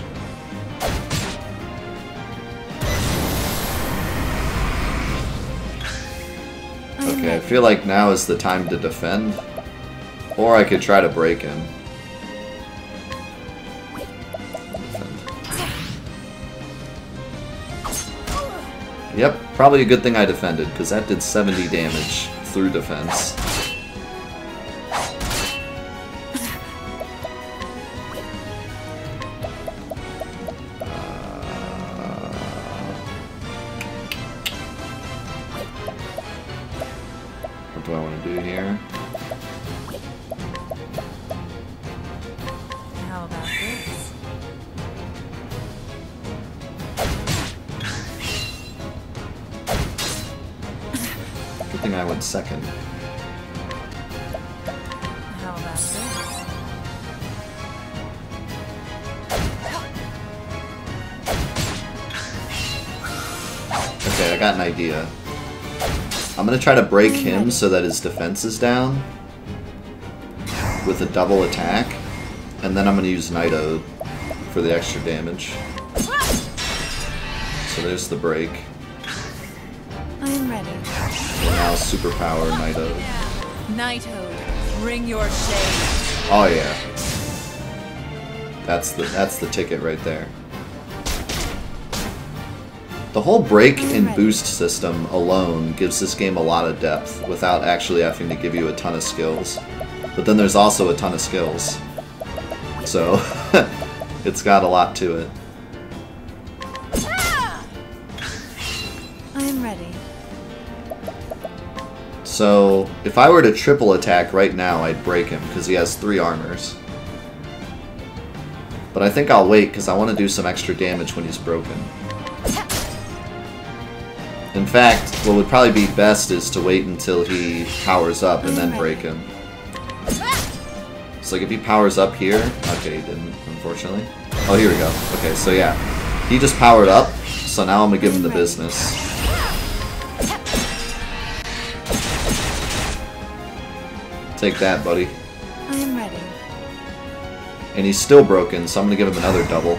Okay, I feel like now is the time to defend. Or I could try to break him. Yep, probably a good thing I defended, because that did 70 damage through defense. What do I want to do here? How about this? Good thing I went second. How about this? Okay, I got an idea. I'm gonna try to break him so that his defense is down with a double attack, and then I'm gonna use Night Ode for the extra damage. So there's the break. I'm ready. And now superpower Night Ode. Nighthode, bring your shade. Oh yeah. That's the ticket right there. The whole break and boost system alone gives this game a lot of depth without actually having to give you a ton of skills. But then there's also a ton of skills. So, it's got a lot to it. I'm ready. So, if I were to triple attack right now, I'd break him, because he has 3 armors. But I think I'll wait, because I want to do some extra damage when he's broken. In fact, what would probably be best is to wait until he powers up and then break him. So like if he powers up here... Okay, he didn't, unfortunately. Oh, here we go. Okay, so yeah. He just powered up, so now I'm going to give him the business. Take that, buddy. I'm ready. And he's still broken, so I'm going to give him another double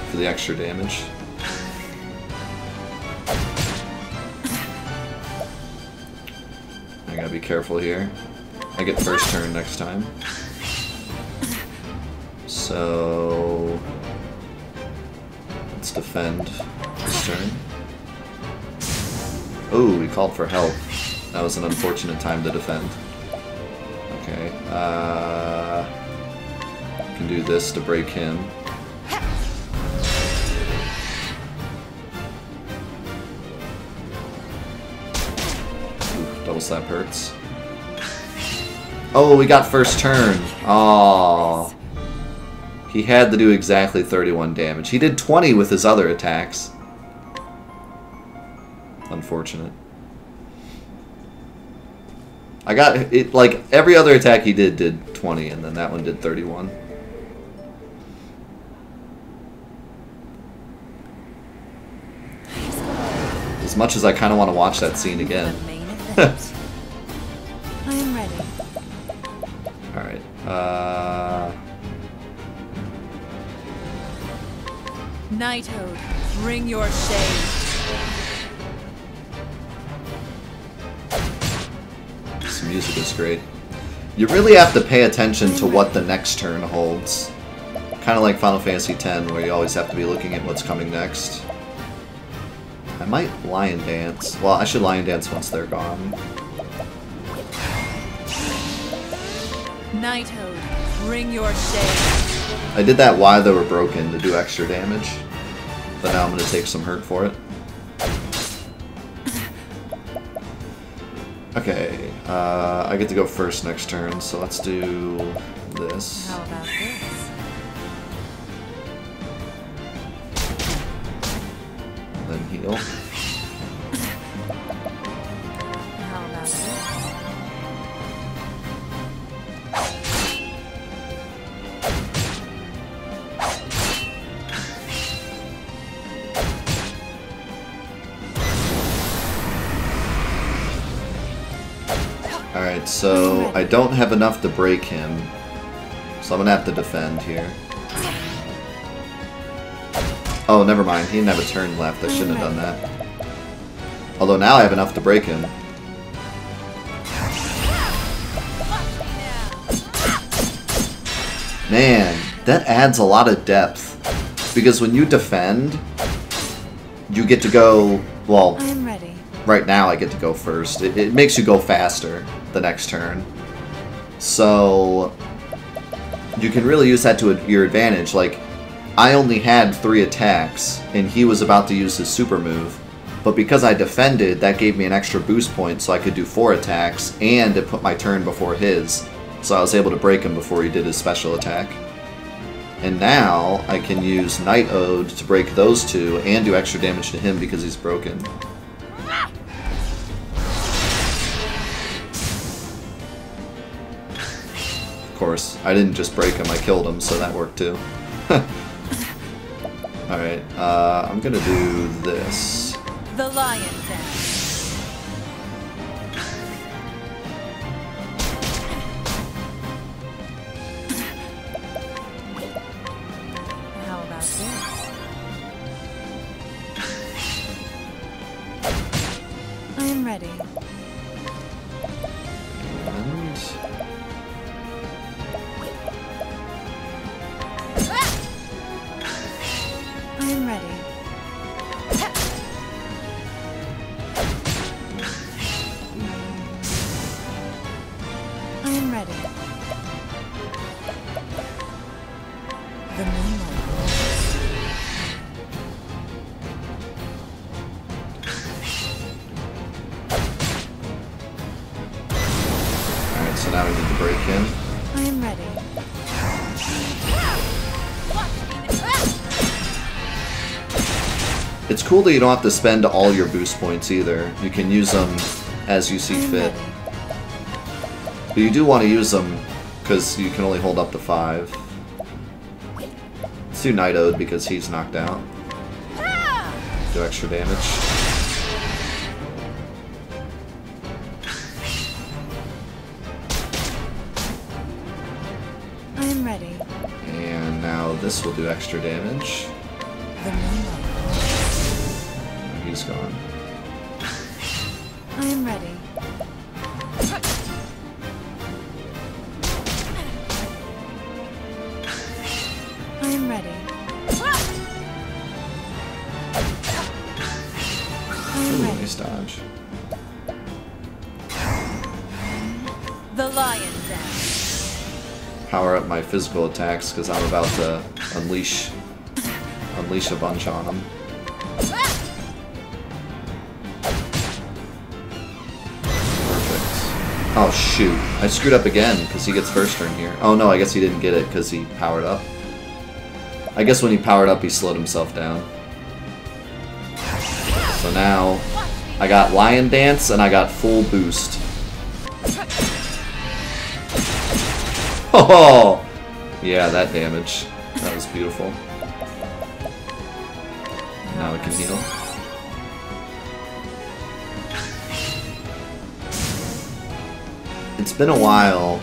for the extra damage. I gotta be careful here. I get first turn next time. So... let's defend this turn. Oh, he called for help. That was an unfortunate time to defend. Okay, can do this to break him. Ooh, double slap hurts. Oh, we got first turn. Oh, he had to do exactly 31 damage. He did 20 with his other attacks. Unfortunate. I got it, like, every other attack he did 20, and then that one did 31. As much as I kind of want to watch that scene again. I am ready. Alright, Nighthode, bring your shade. This music is great. You really have to pay attention to what the next turn holds. Kind of like Final Fantasy X, where you always have to be looking at what's coming next. I might Lion Dance. Well, I should Lion Dance once they're gone. Nighthode, bring your shade. I did that while they were broken to do extra damage. But now I'm going to take some hurt for it. Okay, I get to go first next turn, so let's do this. How about this? Then heal. How about this? Alright, so I don't have enough to break him. So I'm gonna have to defend here. Oh, never mind. He didn't have a turn left. I shouldn't have done that. Although now I have enough to break him. Man, that adds a lot of depth. Because when you defend, you get to go, well, I'm ready. Right now I get to go first. It makes you go faster the next turn. So, you can really use that to your advantage. Like, I only had 3 attacks, and he was about to use his super move. But because I defended, that gave me an extra boost point, so I could do 4 attacks, and it put my turn before his. So I was able to break him before he did his special attack. And now, I can use Night Ode to break those 2, and do extra damage to him because he's broken. Of course, I didn't just break him, I killed him, so that worked too. Alright, I'm gonna do this. The Lion's Den. How about this? I am ready. I am ready. I am ready. The moonlight glows. Alright, so now we need to break him. I am ready. It's cool that you don't have to spend all your boost points either. You can use them as you see fit. But you do want to use them because you can only hold up to 5. Let's do Night Ode because he's knocked out. Do extra damage. I am ready. And now this will do extra damage. The moonlight. He's gone. I am ready. I am ready. I am Ooh, ready. nice dodge. The Lion's Den. Power up my physical attacks because I'm about to unleash a bunch on him. Oh shoot, I screwed up again because he gets first turn here. Oh no, I guess he didn't get it because he powered up. I guess when he powered up he slowed himself down. So now, I got Lion Dance and I got full boost. Oh! Yeah, that damage. That was beautiful. Now we can heal. It's been a while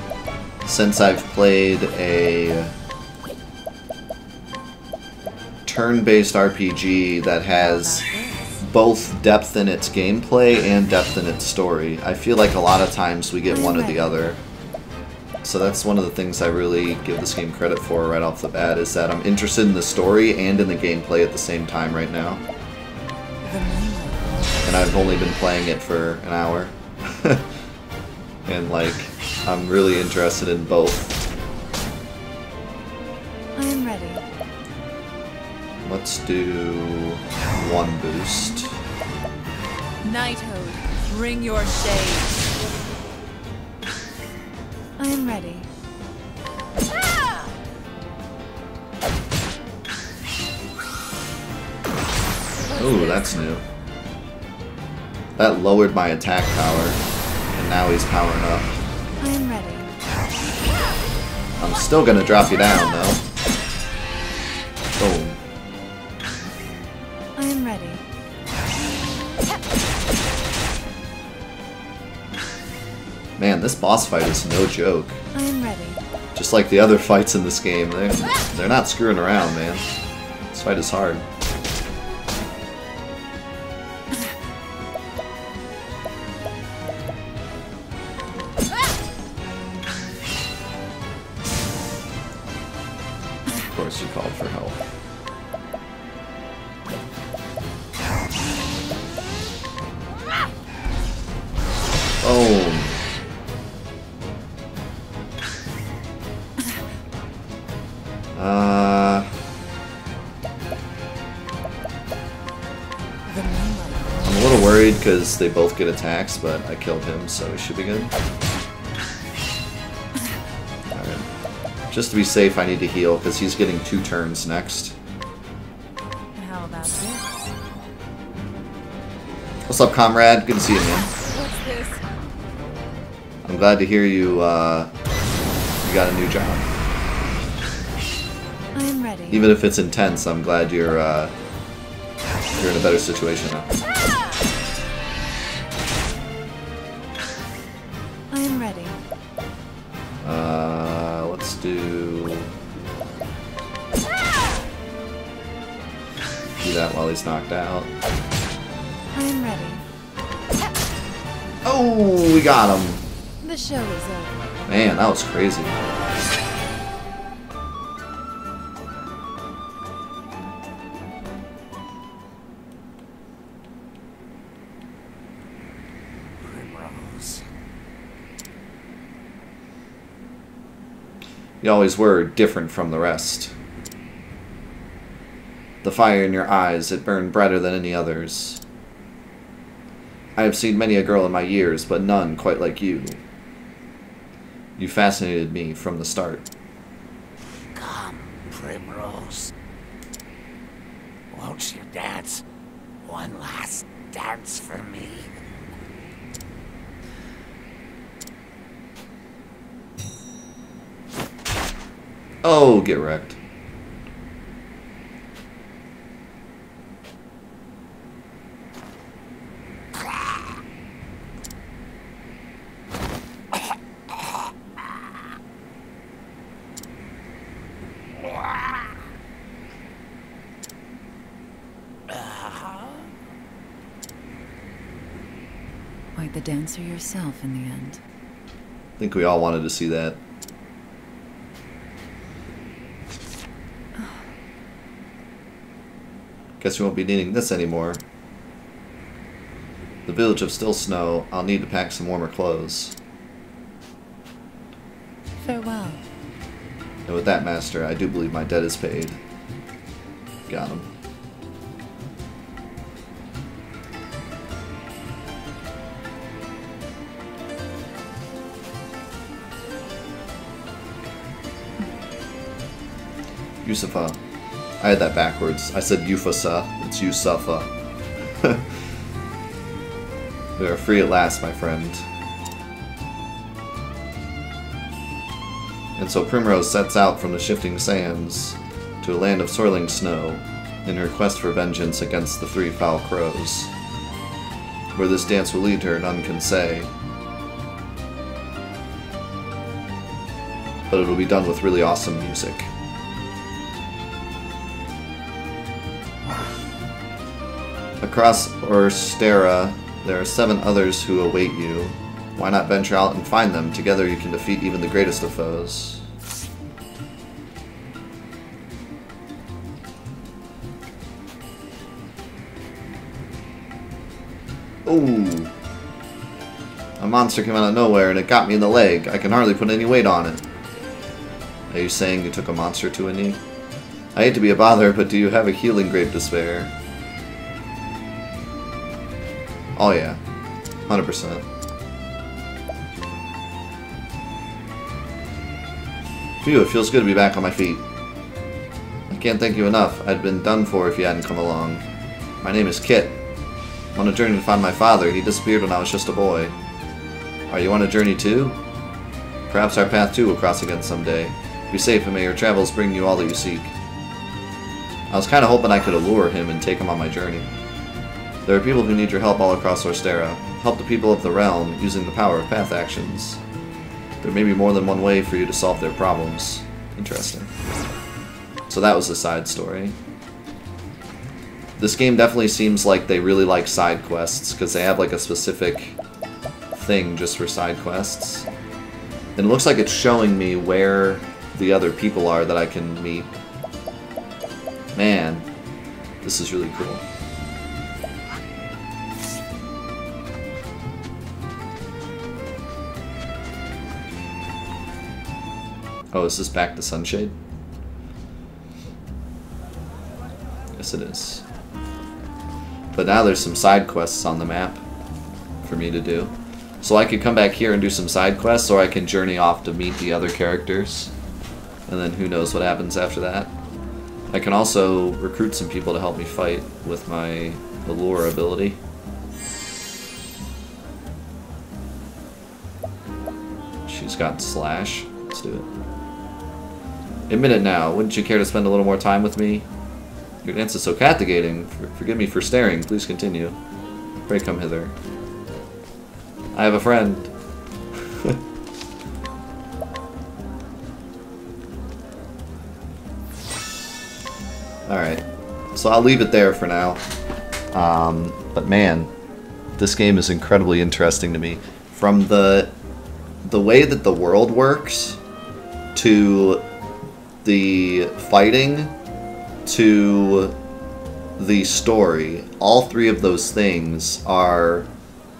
since I've played a turn-based RPG that has both depth in its gameplay and depth in its story. I feel like a lot of times we get one or the other. So that's one of the things I really give this game credit for right off the bat, is that I'm interested in the story and in the gameplay at the same time right now. And I've only been playing it for an hour. And like, I'm really interested in both. I am ready. Let's do 1 boost. Night Ode, bring your shade. I am ready. Ooh, that's new. That lowered my attack power, and now he's powering up. I am ready. I'm still gonna drop you down, though. Boom. I am ready. Man, this boss fight is no joke. I am ready. Just like the other fights in this game, they're not screwing around, man. This fight is hard. Of course you called for help. Oh. I'm a little worried because they both get attacks, but I killed him, so we should be good. Alright. Just to be safe, I need to heal because he's getting 2 turns next. How about this? What's up, comrade? Good to see you, man. What's this? I'm glad to hear you, you got a new job. I am ready. Even if it's intense, I'm glad you're in a better situation now. I am ready. Let's do that while he's knocked out. I am ready. Oh, we got him. The show is over. Man, that was crazy. Primrose. You always were different from the rest. The fire in your eyes, it burned brighter than any others. I have seen many a girl in my years, but none quite like you. You fascinated me from the start. Come, Primrose. Won't you dance one last dance for me? Oh, get wrecked. Quite the dancer yourself in the end. I think we all wanted to see that. Guess we won't be needing this anymore. The village of still snow. I'll need to pack some warmer clothes. Farewell. And with that, master, I do believe my debt is paid. Got him. Yusufa. I had that backwards. I said Yufasa. It's Yusufa. We are free at last, my friend. And so Primrose sets out from the shifting sands to a land of soiling snow in her quest for vengeance against the 3 foul crows. Where this dance will lead her, none can say. But it'll be done with really awesome music. Across Orstera, there are 7 others who await you. Why not venture out and find them? Together you can defeat even the greatest of foes. Ooh. A monster came out of nowhere and it got me in the leg. I can hardly put any weight on it. Are you saying you took a monster to a knee? I hate to be a bother, but do you have a healing grape to spare? Oh yeah, 100%. Phew, it feels good to be back on my feet. I can't thank you enough. I'd been done for if you hadn't come along. My name is Kit. I'm on a journey to find my father. He disappeared when I was just a boy. Are you on a journey too? Perhaps our path too will cross again someday. Be safe and may your travels bring you all that you seek. I was kind of hoping I could allure him and take him on my journey. There are people who need your help all across Orstera. Help the people of the realm using the power of path actions. There may be more than one way for you to solve their problems. Interesting. So that was the side story. This game definitely seems like they really like side quests, because they have like a specific thing just for side quests. And it looks like it's showing me where the other people are that I can meet. Man, this is really cool. Oh, is this back to Sunshade? Yes, it is. But now there's some side quests on the map for me to do. So I could come back here and do some side quests, or I can journey off to meet the other characters. And then who knows what happens after that. I can also recruit some people to help me fight with my Allure ability. She's got Slash. Let's do it. Admit it now. Wouldn't you care to spend a little more time with me? Your dance is so captivating. Forgive me for staring. Please continue. Pray come hither. I have a friend. Alright. So I'll leave it there for now. But man, this game is incredibly interesting to me. From the way that the world works, to the fighting, to the story, all three of those things are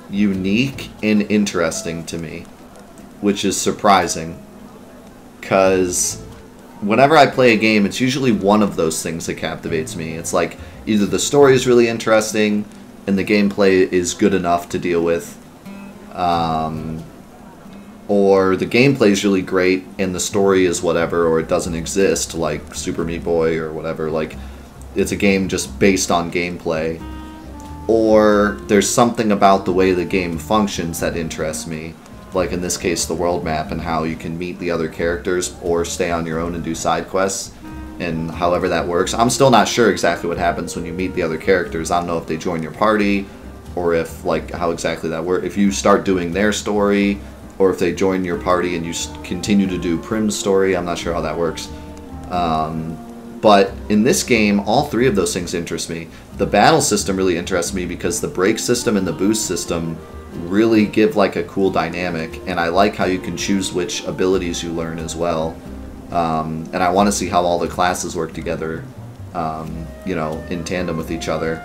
unique and interesting to me, which is surprising, because whenever I play a game, it's usually one of those things that captivates me. It's like either the story is really interesting and the gameplay is good enough to deal with, or the gameplay is really great and the story is whatever, or it doesn't exist, like Super Meat Boy or whatever. Like, it's a game just based on gameplay. Or there's something about the way the game functions that interests me. Like in this case, the world map and how you can meet the other characters or stay on your own and do side quests, and however that works. I'm still not sure exactly what happens when you meet the other characters. I don't know if they join your party, or if, like, how exactly that works. If you start doing their story, or if they join your party and you continue to do Prim's story. I'm not sure how that works. But in this game, all three of those things interest me. The battle system really interests me because the break system and the boost system really give like a cool dynamic, and I like how you can choose which abilities you learn as well. And I want to see how all the classes work together, you know, in tandem with each other.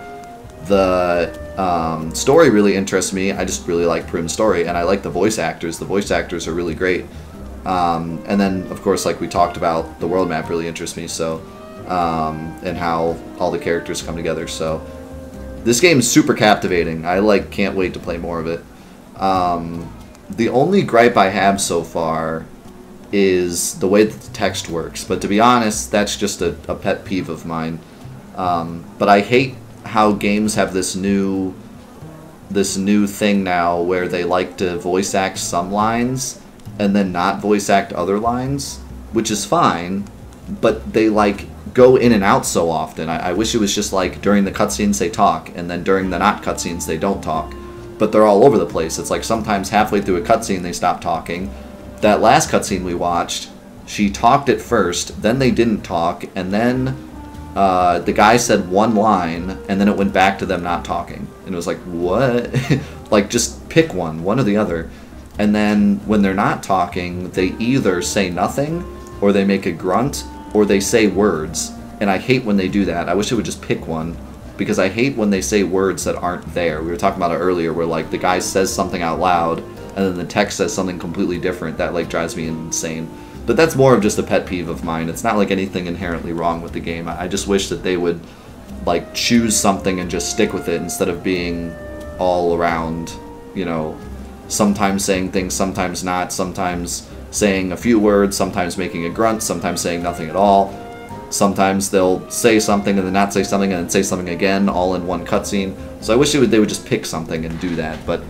The story really interests me. I just really like Prim's story, and I like the voice actors. The voice actors are really great. And then, of course, like we talked about, the world map really interests me, so, and how all the characters come together. So this game is super captivating. I can't wait to play more of it. The only gripe I have so far is the way that the text works, but to be honest, that's just a pet peeve of mine. But I hate how games have this new thing now where they like to voice act some lines and then not voice act other lines, which is fine, but they like go in and out so often. I wish it was just like during the cutscenes they talk, and then during the not cutscenes they don't talk, but they're all over the place. It's like sometimes halfway through a cutscene they stop talking. That last cutscene we watched, she talked at first, then they didn't talk, and then the guy said one line, and then it went back to them not talking. And it was like, what? Like, just pick one or the other. And then when they're not talking, they either say nothing, or they make a grunt, or they say words. And I hate when they do that. I wish they would just pick one, because I hate when they say words that aren't there. We were talking about it earlier, where like the guy says something out loud, and then the text says something completely different. That like drives me insane. But that's more of just a pet peeve of mine. It's not like anything inherently wrong with the game. I just wish that they would like choose something and just stick with it, instead of being all around, you know, sometimes saying things, sometimes not, sometimes saying a few words, sometimes making a grunt, sometimes saying nothing at all. Sometimes they'll say something and then not say something and then say something again, all in one cutscene. So I wish they would just pick something and do that. But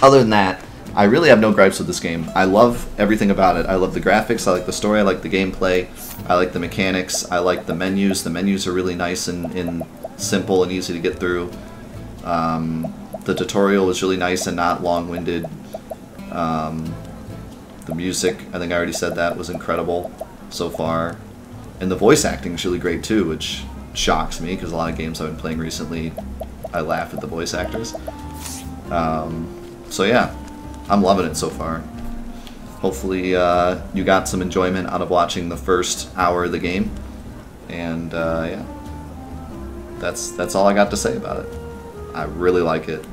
other than that, I really have no gripes with this game. I love everything about it. I love the graphics, I like the story, I like the gameplay, I like the mechanics, I like the menus. The menus are really nice and simple and easy to get through. The tutorial was really nice and not long-winded. The music, I think I already said that, was incredible so far. And the voice acting is really great too, which shocks me because a lot of games I've been playing recently, I laugh at the voice actors. So yeah, I'm loving it so far. Hopefully you got some enjoyment out of watching the first hour of the game. And yeah, that's all I got to say about it. I really like it.